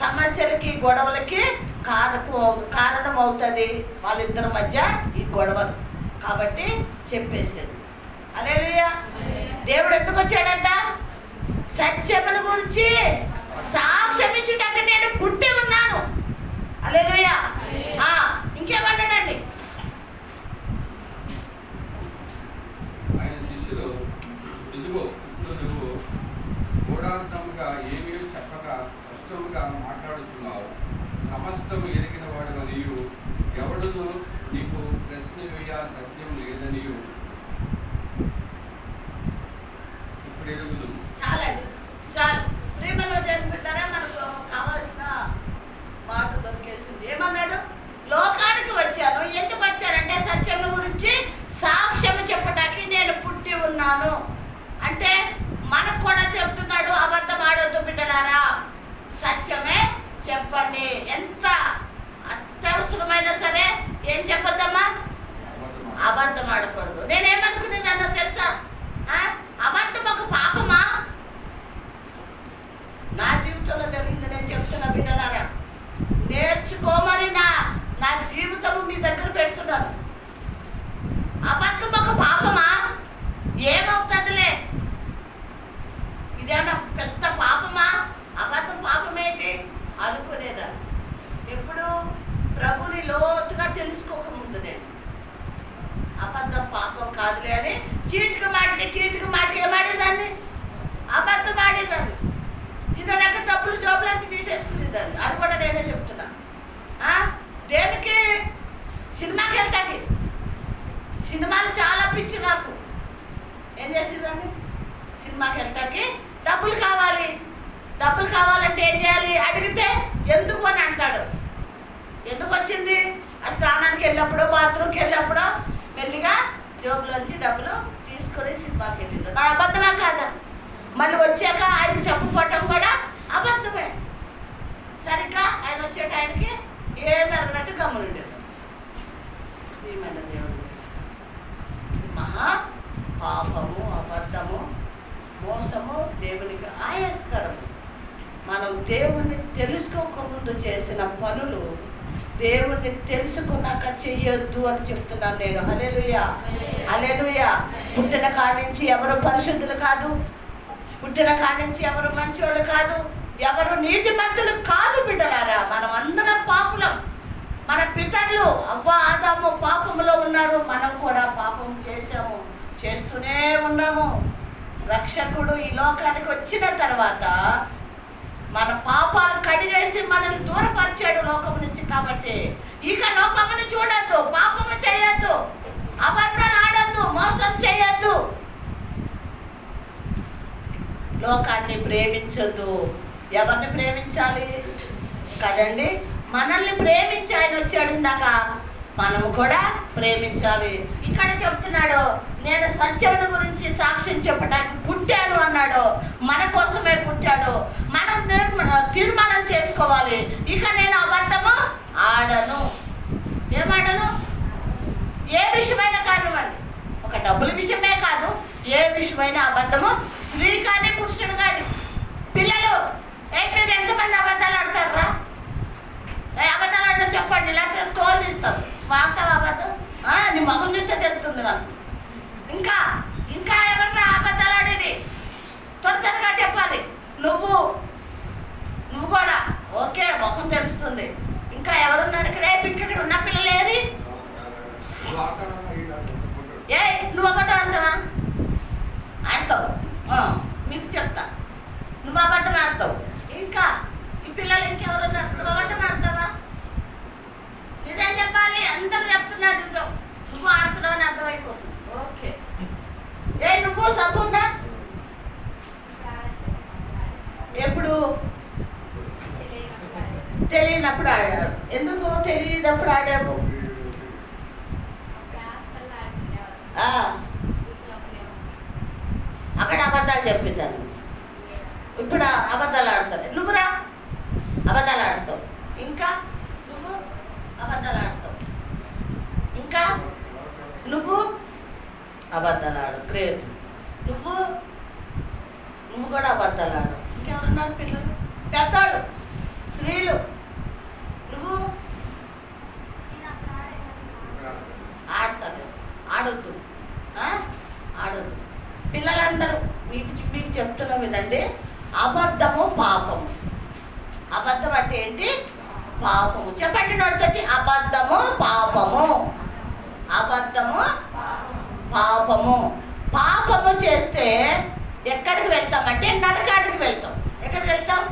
సమస్యలకి గొడవలకి కారణం అవుతుంది వాళ్ళిద్దరి మధ్య ఈ గొడవలు. కాబట్టి చెప్పేసేది. హల్లెలూయా. దేవుడు ఎందుకు వచ్చాడంట? సత్యమును గురించి సాక్ష్యమిచ్చుటకు నేను పుట్టి ఉన్నాను. హల్లెలూయా. ఇంకేమన్నాడండి? ఆయన శిష్యులు, ఇదిగో ఇప్పుడు నువ్వు గూఢాంతముగా ఏమీ చెప్పక స్పష్టముగా మాట్లాడుచున్నావు, సమస్తము ఎరిగిన వాడవనియు ఎవడును నీకు ప్రశ్న వేయ సత్యం లేదనియు ఇప్పుడు ఎరుగుదు. చాలండి, చాలు. ప్రేమలో జరిపిస్తారా? మనకు కావాల్సిన మాట దొరికేసింది. ఏమన్నాడు? లోకానికి వచ్చాను. ఎందుకు వచ్చానంటే సత్యం గురించి సాక్ష్యం చెప్పడానికి నేను పుట్టి ఉన్నాను అంటే మనకు కూడా చెప్తున్నాడు, అబద్ధం ఆడొద్దు బిడ్డలారా, సత్యమే చెప్పండి. ఎంత అత్యవసరమైనా సరే ఏం చెప్పొద్దమ్మా? అబద్ధం ఆడకూడదు. నేనేమనుకునేదాన్నో తెలుసా? అబద్ధం ఒక పాపమా? నా జీవితంలో జరిగింది నేను చెప్తున్నా బిడ్డలారా, నేర్చుకోమని నా జీవితము మీ దగ్గర పెడుతున్నాను. అబద్ధం ఒక పాపమా? ఏమవుతుందిలే, ఇదేమన్నా పెద్ద పాపమా? అబద్ధం పాపమేంటి అనుకునేదాన్ని. ఎప్పుడు ప్రభుని లోతుగా తెలుసుకోకముందు నేను అబద్ధం పాపం కాదులే అని చీటికి మాటికి ఏమాడేదాన్ని, అబద్ధం ఆడేదాన్ని. ఇంత దగ్గర డబ్బులు జోబులకి తీసేసుకునేదాన్ని. అది కూడా నేనే చెప్తున్నా. దేనికి? సినిమాకి వెళ్తాకి. సినిమాలు చాలా పిచ్చి నాకు. ఏం చేసేదాన్ని? సినిమాకి వెళ్తాకి డబ్బులు కావాలంటే ఏం చేయాలి? అడిగితే ఎందుకు అని అంటాడు. ఎందుకు వచ్చింది? ఆ స్నానానికి వెళ్ళినప్పుడు, బాత్రూమ్కి వెళ్ళినప్పుడు మెల్లిగా జోబులోంచి డబ్బులు తీసుకొని సినిమాకి వెళ్ళింది. నా అబద్ధమా కాదా? మళ్ళీ వచ్చాక ఆయనకి చెప్పపోవటం కూడా అబద్ధమే. సరిగ్గా ఆయన వచ్చే టైంకి ఏమి అన్నట్టు గమ్మునుండేది. ఏమన్నా దేవుడు మహా పాపము, అబద్ధము, మోసము దేవునికి ఆయాస్కరము. మనం దేవుణ్ణి తెలుసుకోకముందు చేసిన పనులు దేవుణ్ణి తెలుసుకున్నాక చెయ్యొద్దు అని చెప్తున్నాను నేను. హల్లెలూయా, హల్లెలూయా. పుట్టిన కాడి నుంచి ఎవరు పరిశుద్ధులు కాదు, పుట్టిన కాడి నుంచి ఎవరు మంచోళ్ళు కాదు, ఎవరు నీతిమంతులు కాదు బిడ్డలారా. మనం అందరం పాపులం. మన పితరులు అవ్వ ఆదాము పాపములో ఉన్నారు, మనం కూడా పాపం చేశాము, చేస్తూనే ఉన్నాము. రక్షకుడు ఈ లోకానికి వచ్చిన తర్వాత మన పాపాలు కడిగేసి మనల్ని దూరపరిచాడు లోకం నుంచి. కాబట్టి ఇక లోకముని చూడొద్దు, పాపము చేయొద్దు, అబద్ధాలు ఆడొద్దు, మోసం చేయొద్దు, లోకాన్ని ప్రేమించొద్దు. ఎవరిని ప్రేమించాలి కదండి? మనల్ని ప్రేమించి ఆయన వచ్చాడు. ఇందాక మనము కూడా ప్రేమించాలి. ఇక్కడ చెప్తున్నాడు, నేను సత్యమును గురించి సాక్ష్యం చెప్పడానికి పుట్టాను అన్నాడు. మన కోసమే పుట్టాడు. మనం తీర్మానం చేసుకోవాలి, ఇక నేను అబద్ధము ఆడను. ఏమాడను? ఏ విషయమైనా కానివ్వండి, ఒక డబ్బుల విషయమే కాదు, ఏ విషయమైనా అబద్ధము. స్త్రీ కానీ పురుషుడు కానీ. పిల్లలు, మీరు ఎంతమంది అబద్ధాలు ఆడతారా? అబద్ధాలు ఆడడం చెప్పండి, లేకపోతే తోలు తీస్తావు. వాడతావు అబద్ధం? నీ మగం చూస్తే తెలుస్తుంది నాకు. ఇంకా ఇంకా ఎవరన్నా అబద్ధాలు ఆడేది త్వరగా చెప్పాలి. నువ్వు కూడా ఓకే, ముఖం తెలుస్తుంది. ఇంకా ఎవరున్నారు ఇక్కడ? ఇక్కడ ఉన్న పిల్లలు ఏది? నువ్వు అబద్ధం ఆడతావా? ఆడతావు. మీకు చెప్తా, నువ్వు అబద్ధం ఆడతావు. ఇంకా ఈ పిల్లలు ఇంకెవరున్నారు? నువ్వు అబద్ధం ఆడతావా? నిజం చెప్పాలి. అందరూ చెప్తున్నారు నిజం, నువ్వు ఆడుతున్నావు అని అర్థమైపోతుంది. ఓకే, నువ్వు సంపూర్ణ ఎప్పుడు? తెలియనప్పుడు ఆడావు. ఎందుకు తెలియనప్పుడు ఆడావు? అక్కడ అబద్ధాలు చెప్పిద్దాను. ఇప్పుడు అబద్ధాలు ఆడతావు. నువ్వురా అబద్ధాలు ఆడతావు. ఇంకా నువ్వు అబద్ధాలు ఆడతావు. ఇంకా నువ్వు అబద్ధాలు ఆడు. గ్రేట్. నువ్వు కూడా అబద్ధాలు ఆడు. ఇంకెవరున్నారు పిల్లలు? పెద్దవాళ్ళు, స్త్రీలు. నువ్వు ఆడతారు. ఆడొద్దు, ఆడొద్దు. పిల్లలందరూ మీకు చెప్తున్నా వినండి. అబద్ధము పాపము. అబద్ధం అంటే ఏంటి? పాపము. చెప్పండి నోటితోటి, అబద్ధము పాపము. అబద్ధము పాపము. పాపము చేస్తే ఎక్కడికి వెళ్తామంటే నరకానికి వెళ్తాం. ఎక్కడికి వెళ్తాం?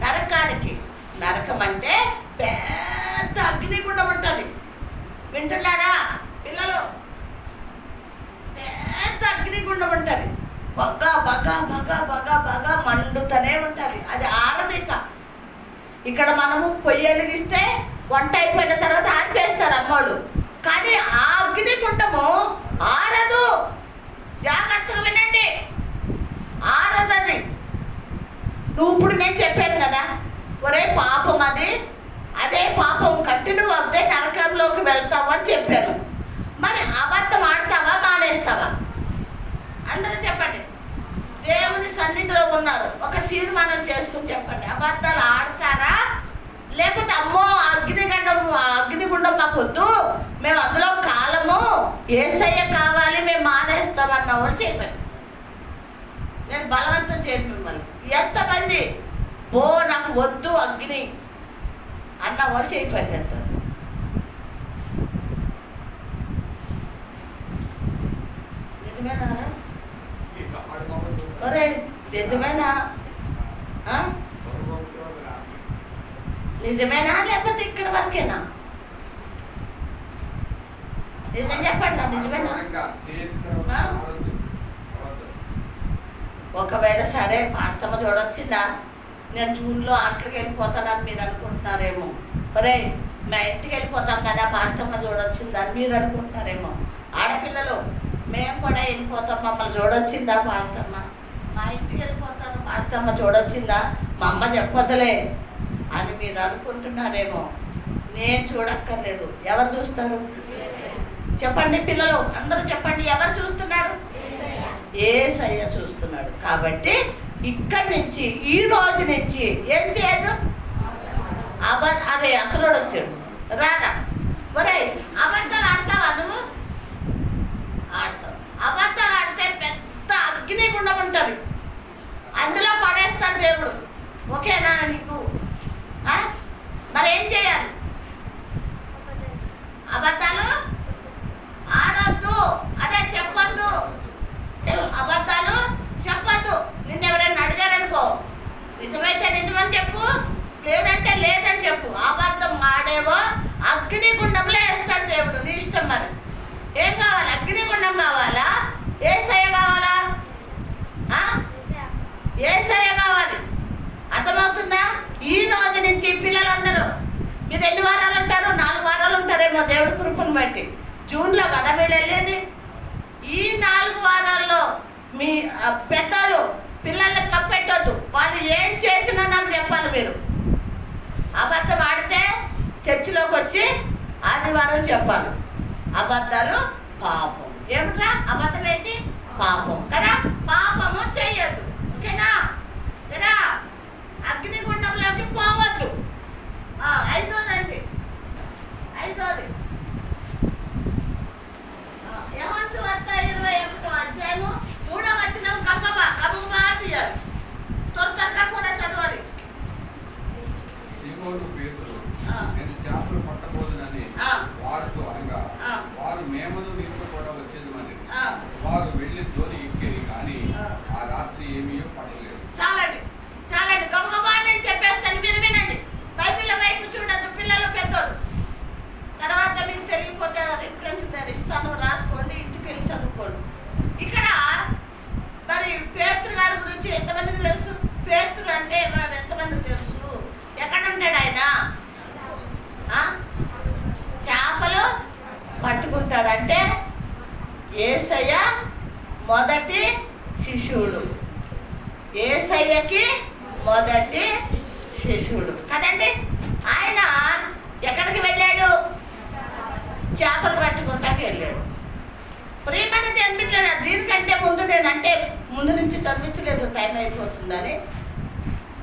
నరకానికి. నరకం అంటే పెద్ద అగ్నిగుండం ఉంటుంది. వింటున్నారా పిల్లలు? పెద్ద అగ్నిగుండం ఉంటుంది. బగా బగా బగా బగా బగా మండుతూనే ఉంటుంది. అది ఆరదిక. ఇక్కడ మనము పొయ్యి వెలిగిస్తే వంట అయిపోయిన తర్వాత ఆర్పేస్తారు అమ్మోడు. కానీ ఆ అగ్నిగుండము ఆరదు. జాగ్రత్తగా వినండి, ఆరదది. నువ్వు ఇప్పుడు నేను చెప్పాను కదా, ఒరే పాపం అది, అదే పాపం కట్టి నువ్వు అదే నరకంలోకి వెళ్తావు అని చెప్పాను. మరి అబద్ధం ఆడతావా మానేస్తావా? అందరూ చెప్పండి. దేవుని సన్నిధిలో ఉన్నారు, ఒక తీర్మానం చేసుకుని చెప్పండి. అబద్ధాలు ఆడతారా? లేకపోతే అమ్మో అగ్నిగుండం మాకు వద్దు, మేము అందులో కాలము, యేసయ్య కావాలి, మేము మానేస్తామన్న వాళ్ళు చెప్పాను. నేను బలవంతం చేయను మిమ్మల్ని. ఎంతమంది నాకు వద్దు అగ్ని అన్న వాళ్ళు చేయబడి చేస్తారు? నిజమేనా? ఒరే నిజమేనా? నిజమేనా లేకపోతే ఇక్కడ వరకేనా? నిజం చెప్పండి, నిజమేనా? ఒకవేళ సరే పాస్టమ్మ చూడొచ్చిందా, నేను జూన్లో హాస్టల్కి వెళ్ళిపోతానని మీరు అనుకుంటున్నారేమో. ఒరే మా ఇంటికి వెళ్ళిపోతాం కదా, పాస్టమ్మ చూడొచ్చిందా అని మీరు అనుకుంటున్నారేమో. ఆడపిల్లలు మేము కూడా వెళ్ళిపోతాం, మమ్మల్ని చూడొచ్చిందా పాస్టమ్మ? మా ఇంటికి వెళ్ళిపోతాను, పాస్టమ్మ చూడొచ్చిందా? మా అమ్మ చెప్పొద్దులే అని మీరు అనుకుంటున్నారేమో. నేను చూడక్కర్లేదు. ఎవరు చూస్తారు చెప్పండి పిల్లలు? అందరూ చెప్పండి, ఎవరు చూస్తున్నారు? యేసయ్య చూస్తున్నాడు. కాబట్టి ఇక్కడి నుంచి, ఈ రోజు నుంచి ఏం చేయదు? అరే అసలు వచ్చాడు రారా. ఒరే అబద్ధాలు ఆడతావా నువ్వు? ఆడతావు. అబద్ధాలు ఆడితే పెద్ద అగ్నిగుండం ఉంటుంది, అందులో పడేస్తాడు దేవుడు. ఓకేనా నీకు? మరి ఏం చేయాలి? అబద్ధాలు ఆడొద్దు, అదే చెప్పొద్దు. అబద్ధాలు చెప్పొద్దు. నిన్నెవరైనా అడిగారనుకో, నిజమైతే నిజమని చెప్పు, లేదంటే లేదని చెప్పు. అబద్ధం ఆడేవో అగ్నిగుండంలో వేస్తాడు దేవుడు. నీ ఇష్టం. మరి ఏం కావాలి? అగ్నిగుండం కావాలా? యేసయ్య కావాలా? యేసయ్య కావాలి. అర్థమవుతుందా? ఈ రోజు నుంచి పిల్లలందరూ ఇది ఎన్ని వారాలు ఉంటారు? 4 వారాలు ఉంటారేమో దేవుడి కృపను బట్టి. జూన్లో కదా వీళ్ళు వెళ్ళేది. ఈ 4 వారాల్లో మీ పెద్దలు పిల్లల్ని కప్పెట్టొద్దు. వాళ్ళు ఏం చేసినా నాకు చెప్పాలి. మీరు అబద్ధం ఆడితే చర్చిలోకి వచ్చి ఆదివారం చెప్పాలి. అబద్ధాలు పాపం. ఏమిట్రా అబద్ధం ఏంటి? పాపం కదా. పాపము చెయ్యొద్దు. ఓకేనా కదా. అగ్నిగుండంలోకి పోవద్దు. 5వది యోహాను సువార్త 21వ అధ్యాయము 3వ వచనం గబగబా తీయాలి. త్వరగా కూడా చదవాలి. సీమోను పేతురు, నేను చేపలు పట్టబోదునని వారితో అనగా వారు మేమను నీతో కూడా వచ్చేదమని వారు వెళ్ళి జోలి ఎక్కేది, కానీ ఆ రాత్రి ఏమీ పట్టలేదు. చాలండి గబగబా నేను చెప్పేస్తాను, మీరు వినండి. బైబిల్లో వైపు చూడద్దు, పిల్లలు పెద్దోడు. తర్వాత మీకు తెలియకపోతే రిఫరెన్స్ నేను ఇస్తాను, రాసుకోండి, ఇంటికి వెళ్ళి చదువుకోండి. ఇక్కడ మరి పేతురు గారి గురించి ఎంతమందికి తెలుసు? పేతురు అంటే వాడు ఎంతమందికి తెలుసు? ఎక్కడ ఉంటాడు ఆయన? చేపలు పట్టుకుంటాడంటే యేసయ్య మొదటి శిష్యుడు. యేసయ్యకి మొదటి శిష్యుడు కదండి. ఆయన ఎక్కడికి వెళ్ళాడు? చేపలు పట్టుకుంటాకి వెళ్ళాడు. ప్రియమైన దేవుని బిడ్డలారా, దీనికంటే ముందు నుంచి చదివించలేదు, టైం అయిపోతుందని.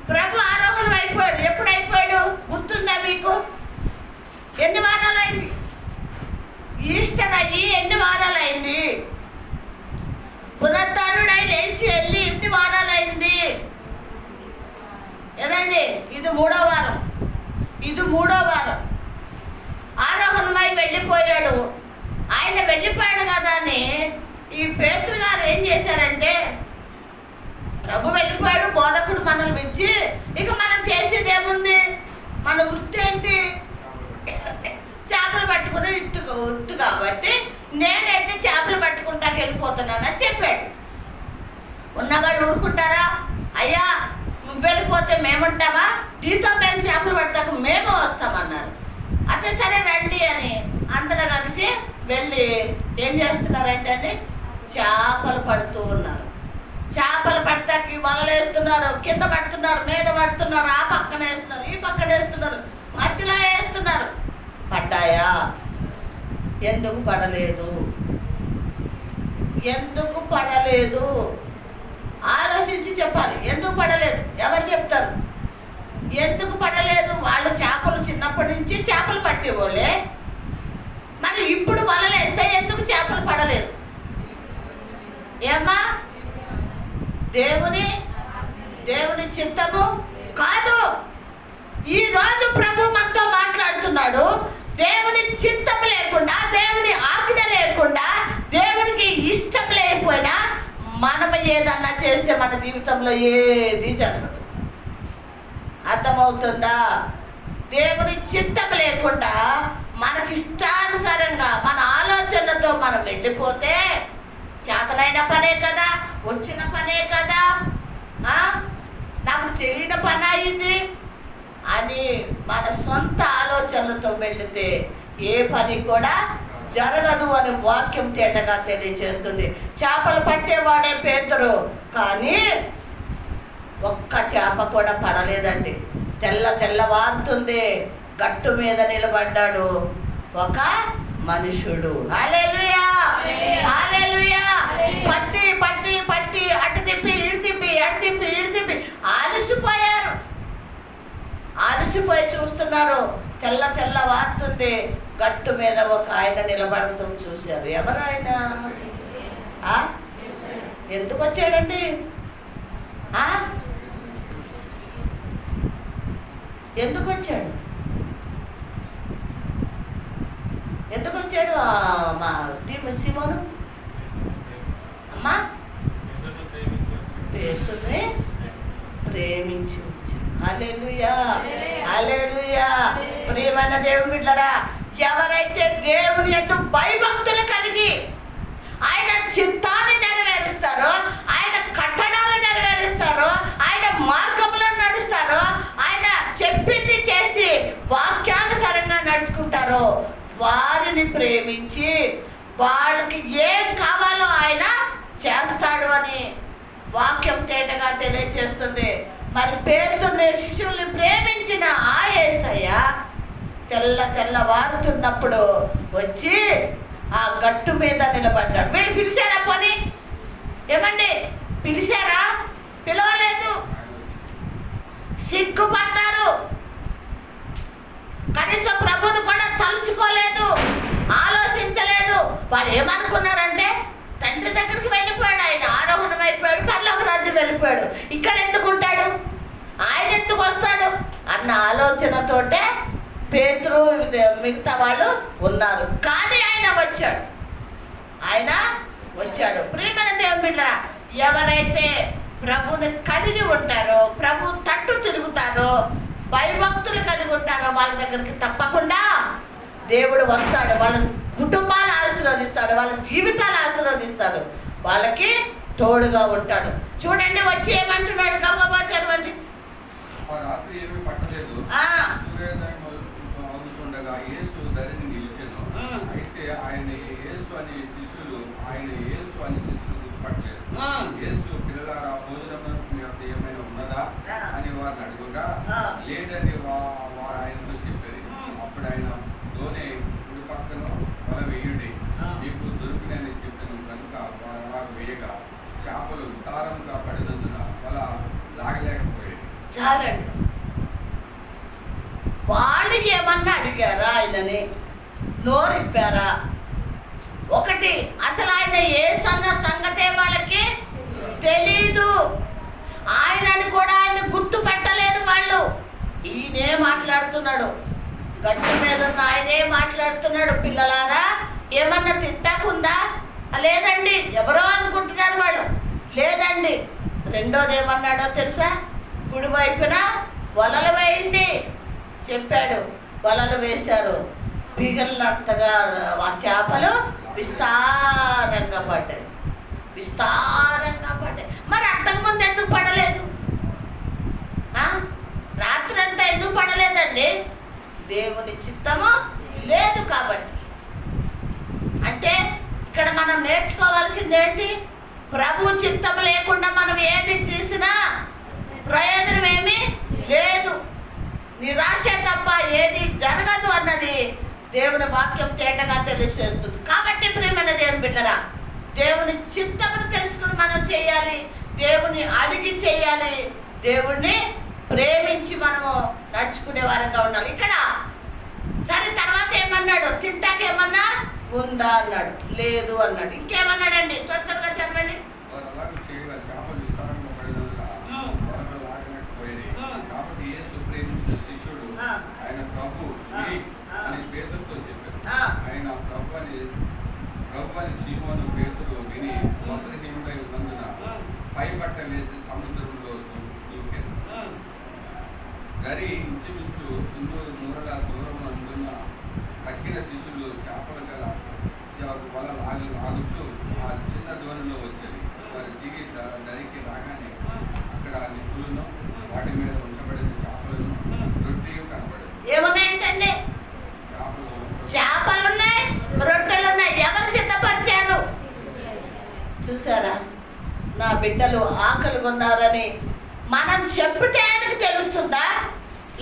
ప్రభు ఆరోహణం అయిపోయాడు. ఎప్పుడు అయిపోయాడు గుర్తుందా మీకు? ఎన్ని వారాలు అయింది? ఈస్టర్ అయ్యి ఎన్ని వారాలు అయింది? పునరుత్థానుడై లేచి వెళ్ళి ఎన్ని వారాలు అయింది? ఏదండి, ఇది 3వ వారం. ఆరోహణమై వెళ్ళిపోయాడు. ఆయన వెళ్ళిపోయాడు కదా అని ఈ పేతురు గారు ఏం చేశారంటే, ప్రభు వెళ్ళిపోయాడు, బోధకుడు మనల్ని పిలిచి ఇక మనం చేసేది ఏముంది? మన వృత్తి ఏంటి? చేపలు పట్టుకుని ఉత్తు కాబట్టి నేనైతే చేపలు పట్టుకుంటాకి వెళ్ళిపోతున్నానని చెప్పాడు. ఉన్నవాళ్ళు ఊరుకుంటారా? అయ్యా నువ్వు వెళ్ళిపోతే మేముంటామా? నీతో మేము చేపలు పడతాక మేము వస్తామన్నారు. అంటే సరే రండి అని అందరూ కలిసి వెళ్ళి ఏం చేస్తున్నారంటే అండి, చేపలు పడుతూ ఉన్నారు. చేపలు పడతాకి వలలు వేస్తున్నారు, కింద పడుతున్నారు, మీద పడుతున్నారు, ఆ పక్కన వేస్తున్నారు, ఈ పక్కన వేస్తున్నారు, మధ్యలో వేస్తున్నారు. పడ్డాయా? ఎందుకు పడలేదు? ఆలోచించి చెప్పాలి. ఎందుకు పడలేదు? ఎవరు చెప్తారు? ఎందుకు పడలేదు? వాళ్ళు చేపలు చిన్నప్పటి నుంచి చేపలు పట్టేవాళ్ళే. మరి ఇప్పుడు వలలు వేస్తే ఎందుకు చేపలు పడలేదు? ఏమ్మా? దేవుని చిత్తము కాదు. ఈరోజు ప్రభు మనతో మాట్లాడుతున్నాడు. దేవుని చిత్తం లేకుండా, దేవుని ఆజ్ఞ లేకుండా, దేవునికి ఇష్టం లేకపోయినా మనం ఏదన్నా చేస్తే మన జీవితంలో ఏది జరగదు. అర్థమవుతుందా? దేవుని చిత్తం లేకుండా మనకి ఇష్టానుసారంగా మన ఆలోచనలతో మనం వెళ్ళిపోతే చేతనైన పనే కదా, వచ్చిన పనే కదా, నాకు తెలియని పని అయింది అని మన సొంత ఆలోచనలతో వెళితే ఏ పని కూడా జరగదు అని వాక్యం తేటగా తెలియజేస్తుంది. చేపలు పట్టేవాడే పేతురు, కానీ ఒక్క చేప కూడా పడలేదండి. తెల్లవారుతుంది, గట్టు మీద నిలబడ్డాడు ఒక మనుషుడు. హల్లెలూయా, హల్లెలూయా. పట్టి పట్టి పట్టి అటు తిప్పి ఇటు తిప్పి ఇటు తిప్పి ఆలసిపోయారు. ఆలసిపోయి చూస్తున్నారు. తెల్లవారుతుంది, గట్టు మీద ఒక ఆయన నిలబడటం చూశారు. ఎవరు ఆయన? ఎందుకు వచ్చాడండి? ఎందుకు వచ్చాడు? మా సీమోను అమ్మా పేతురుని ప్రేమించి వచ్చాడు. హల్లెలూయా, హల్లెలూయా. ప్రియమైన దేవుని బిడ్డలారా, ఎవరైతే దేవుని యందు భయభక్తులు కలిగి ఆయన చిత్తాన్ని నెరవేరుస్తారో, ఆయన కట్టడాలు నెరవేరుస్తారో, ఆయన మార్గంలో నడుస్తారో, ఆయన చెప్పింది చేసి వాక్యానుసారం నడుచుకుంటారో వారిని ప్రేమించి వాళ్ళకి ఏం కావాలో ఆయన చేస్తాడు అని వాక్యం తేటగా తెలియజేస్తుంది. మరి పేతుని శిష్యుల్ని ప్రేమించిన ఆ యేసయ్య తెల్లవారుతున్నప్పుడు వచ్చి ఆ గట్టు మీద నిలబడ్డాడు. వీళ్ళు పిలిచారా? పోనీ ఏమండి, పిలిచారా? పిలవలేదు. సిగ్గుపడ్డారు. కనీసం ప్రభువును కూడా తలుచుకోలేదు, ఆలోచించలేదు. వాళ్ళు ఏమనుకున్నారంటే తండ్రి దగ్గరికి వెళ్ళిపోయాడు, ఆయన ఆరోహణం అయిపోయాడు, పరలోక రాజ్యం వెళ్ళిపోయాడు, ఇక్కడ ఎందుకు ఉంటాడు, ఆయన ఎందుకు వస్తాడు అన్న ఆలోచనతోటే పేతురు మిగతా వాళ్ళు ఉన్నారు. కానీ ఆయన వచ్చాడు. ప్రియమైన దేవుని బిడ్డలారా, ఎవరైతే ప్రభుని కలిగి ఉంటారో, ప్రభు తట్టు తిరుగుతారో, భయభక్తులు కలిగి ఉంటారో వాళ్ళ దగ్గరికి తప్పకుండా దేవుడు వస్తాడు. వాళ్ళ కుటుంబాలు ఆశీర్వదిస్తాడు, వాళ్ళ జీవితాలు ఆశీర్వదిస్తాడు, వాళ్ళకి తోడుగా ఉంటాడు. చూడండి, వచ్చి ఏమంటున్నాడు, గబగబా చదవండి. రాత్రి ఏమీ పట్టలేదు, సూర్యోదయం అవుతుండగా యేసు ధరిని నిలిచెను. అయితే యేసు అని శిష్యులు గుర్తుపట్టలేదు. యేసు పిల్లలారా, భోజనం ఏమైనా ఉన్నదా అని వారిని అడుగుగా లేదని వారు ఆయనతో చెప్పారు. అప్పుడు ఆయన దోణి కుడి పక్కన వల వేయుడి, మీకు దొరికినని చెప్పాను కనుక వారు అలా వేయగా చేపలు విస్తారంగా పడినందున వల లాగలేకపోయాడు. చాలండి. వాళ్ళు ఏమన్నా అడిగారా? ఆయనని నోరిప్పారా? ఒకటి, అసలు ఆయన యేసన్న సంగతే వాళ్ళకి తెలీదు. ఆయనని కూడా ఆయన గుర్తుపెట్టలేదు వాళ్ళు. ఈయనే మాట్లాడుతున్నాడు, గట్టు మీద ఉన్న ఆయనే మాట్లాడుతున్నాడు. పిల్లలారా, ఏమన్నా తింటాకుందా? లేదండి. ఎవరో అనుకుంటున్నారు వాళ్ళు. లేదండి. రెండోది ఏమన్నాడో తెలుసా? కుడి వైపున వలలు వేయండి చెప్పాడు. వలలు వేశారు. పీగలంతగా ఆ చేపలు విస్తారంగా పడ్డాయి. మరి అంతకుముందు ఎందుకు పడలేదు? రాత్రి అంతా ఎందుకు పడలేదండి? దేవుని చిత్తము లేదు కాబట్టి. అంటే ఇక్కడ మనం నేర్చుకోవాల్సింది ఏంటి? ప్రభు చిత్తం లేకుండా మనం ఏది చేసినా ప్రయోజనం ఏమీ లేదు, నిరాశ తప్ప ఏది జరగదు అన్నది దేవుని వాక్యం తేటగా తెలియజేస్తుంది. కాబట్టి ప్రియమైన దేవుని బిడ్డరా, దేవుని చిత్తమును తెలుసుకుని మనం చేయాలి, దేవుని అడిగి చేయాలి, దేవుణ్ణి ప్రేమించి మనము నడుచుకునే వారంగా ఉండాలి. ఇక్కడ సరే, తర్వాత ఏమన్నాడు? తింటాకేమన్నా ఉందా అన్నాడు. లేదు అన్నాడు. ఇంకేమన్నాడండి? త్వరగా చదవండి. కాబట్టి యేసు ప్రేమించిన శిష్యుడు ఆయన ప్రభు అని పేతురుతో చెప్పారు. ఆయన ప్రభు అని సీమోను పేతురు విని వస్త్రహీనుడై ఉన్నందున పైబట్ట వేసి సముద్రంలో దూకాను. గరి ఇంచుమించు 200 మూరల దూరం అందున్న తక్కిన శిష్యులు చేపల గల వల లాగుచు ఆ చిన్న దూరంలో వచ్చేది. వారు దిగి దరికి రాగానే అక్కడ నిప్పులను, వాటి మీద ఉంచబడిన చేపలను, రొట్టె కనబడదు. ఏమున్నాయంటండి? చేపలున్నాయి, రొట్టెలున్నాయి. ఎవరు సిద్ధపరిచారు? చూసారా? నా బిడ్డలు ఆకలి కొన్నారని మనం చెప్తే ఆయనకు తెలుస్తుందా,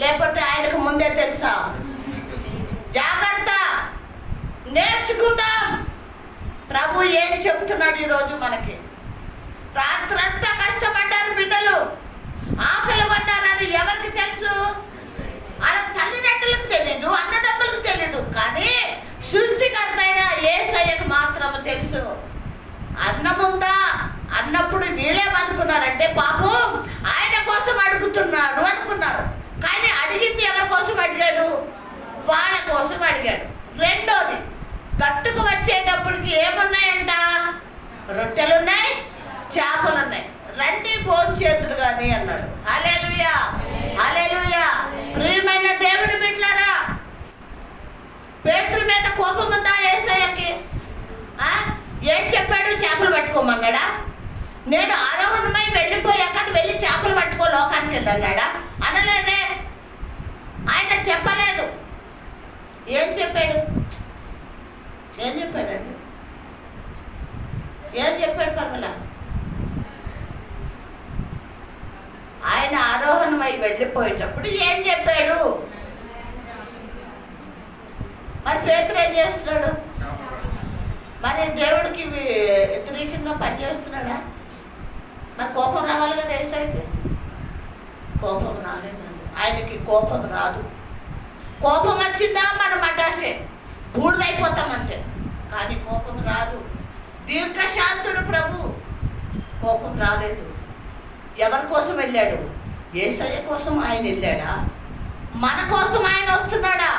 లేకపోతే ఆయనకు ముందే తెలుసా? జాగ్రత్త, నేర్చుకుందాం. ప్రభు ఏం చెప్తున్నాడు ఈరోజు మనకి? రాత్రంతా కష్టపడ్డారు బిడ్డలు, ఆకలి కొన్నారని ఎవరికి తెలుసు? వాళ్ళ తల్లిదండ్రులకు తెలీదు, అన్నదమ్ములకు తెలీదు, కానీ సృష్టికర్త అయిన యేసయ్యకు మాత్రం తెలుసు. అన్నముందా అన్నప్పుడు వీళ్ళేమనుకున్నారంటే పాపం ఆయన కోసం అడుగుతున్నాడు అనుకున్నారు. కానీ అడిగింది ఎవరి కోసం అడిగాడు? వాళ్ళ కోసం అడిగాడు. రెండోది, గట్టుకు వచ్చేటప్పటికి ఏమున్నాయంట? రొట్టెలున్నాయి, చేపలున్నాయి. రండి భోంచేతురు కానీ అన్నాడు. హల్లెలూయా, హల్లెలూయా. ప్రియమైన దేవుని బిడ్డలారా, పేతురు మీద కోపం ఉందా యేసయ్యకి? ఏం చెప్పాడు? చేపలు పట్టుకోమన్నాడా? నేను ఆరోహణమై వెళ్ళిపోయాక వెళ్ళి చేపలు పట్టుకో లోకానికి వెళ్ళన్నాడా? అనలేదే. ఆయన చెప్పలేదు. ఏం చెప్పాడు? ఏం చెప్పాడండి? ఏం చెప్పాడు పర్మల? ఆయన ఆరోహణమై వెళ్ళిపోయేటప్పుడు ఏం చెప్పాడు? మరి పేతురు ఏం చేస్తున్నాడు? మరి దేవుడికి వ్యతిరేకంగా పనిచేస్తున్నాడా? మరి కోపం రావాలి కదా యేసయ్యకి. కోపం రాలేదండి. ఆయనకి కోపం రాదు. కోపం వచ్చిందా మనం మటాసే బూడిదైపోతాం అంతే, కానీ కోపం రాదు. దీర్ఘశాంతుడు ప్రభు. కోపం రాలేదు. ఎవరి కోసం వెళ్ళాడు? యేసయ్య కోసం ఆయన వెళ్ళాడా? మన కోసం ఆయన వస్తున్నాడా?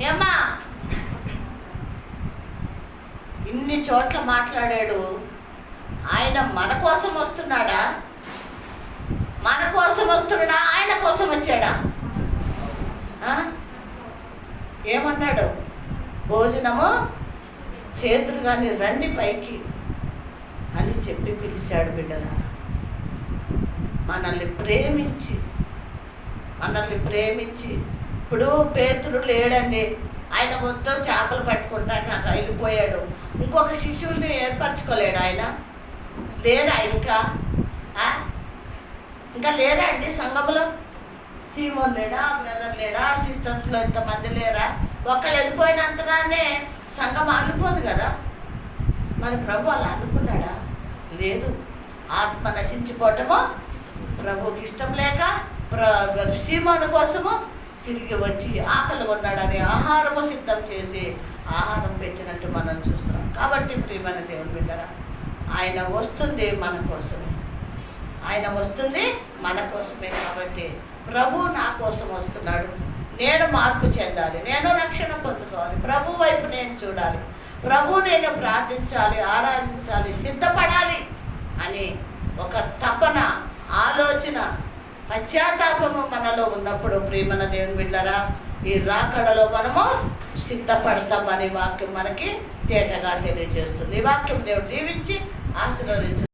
ఏమ్మా, ఇన్ని చోట్ల మాట్లాడాడు. ఆయన మన కోసం వస్తున్నాడా? మన కోసం వస్తున్నాడా? ఆయన కోసం వచ్చాడా? ఏమన్నాడు? భోజనము చేతులు కానీ రండి పైకి అని చెప్పి పిలిచాడు. బిడ్డలారా, మనల్ని ప్రేమించి ఇప్పుడు పేతురు లేడండి. ఆయన మొత్తం చేపలు పట్టుకుంటాక వెళ్ళిపోయాడు. ఇంకొక శిశువుల్ని ఏర్పరచుకోలేడు ఆయన. లేరా ఇంకా లేరా అండి సంఘంలో? సీమోన్ లేడా? బ్రదర్ లేడా? సిస్టర్స్లో ఇంతమంది లేరా? ఒకళ్ళు వెళ్ళిపోయినంతరానే సంఘం ఆగిపోదు కదా. మరి ప్రభు అలా అనుకున్నాడా? లేదు. ఆత్మ నశించిపోవటము ప్రభుకి ఇష్టం లేక సీమోను కోసము తిరిగి వచ్చి ఆకలి కొన్నాడని ఆహారము సిద్ధం చేసి ఆహారం పెట్టినట్టు మనం చూస్తున్నాం. కాబట్టి ప్రియమైన దేవుని బిడ్డరా, ఆయన వస్తుంది మన కోసమే. కాబట్టి ప్రభు నా కోసం వస్తున్నాడు. నేను మార్పు చెందాలి, నేను రక్షణ పొందుకోవాలి, ప్రభు వైపు నేను చూడాలి, ప్రభు నేను ప్రార్థించాలి, ఆరాధించాలి, సిద్ధపడాలి అని ఒక తపన, ఆలోచన, పశ్చాత్తాపము మనలో ఉన్నప్పుడు ప్రియమైన దేవుని బిడ్డలారా, ఈ రాకడలో మనము సిద్ధపడతామని వాక్యం మనకి తేటగా తెలియజేస్తుంది. ఈ వాక్యం దేవుడు దీవించి ఆశీర్వదించు.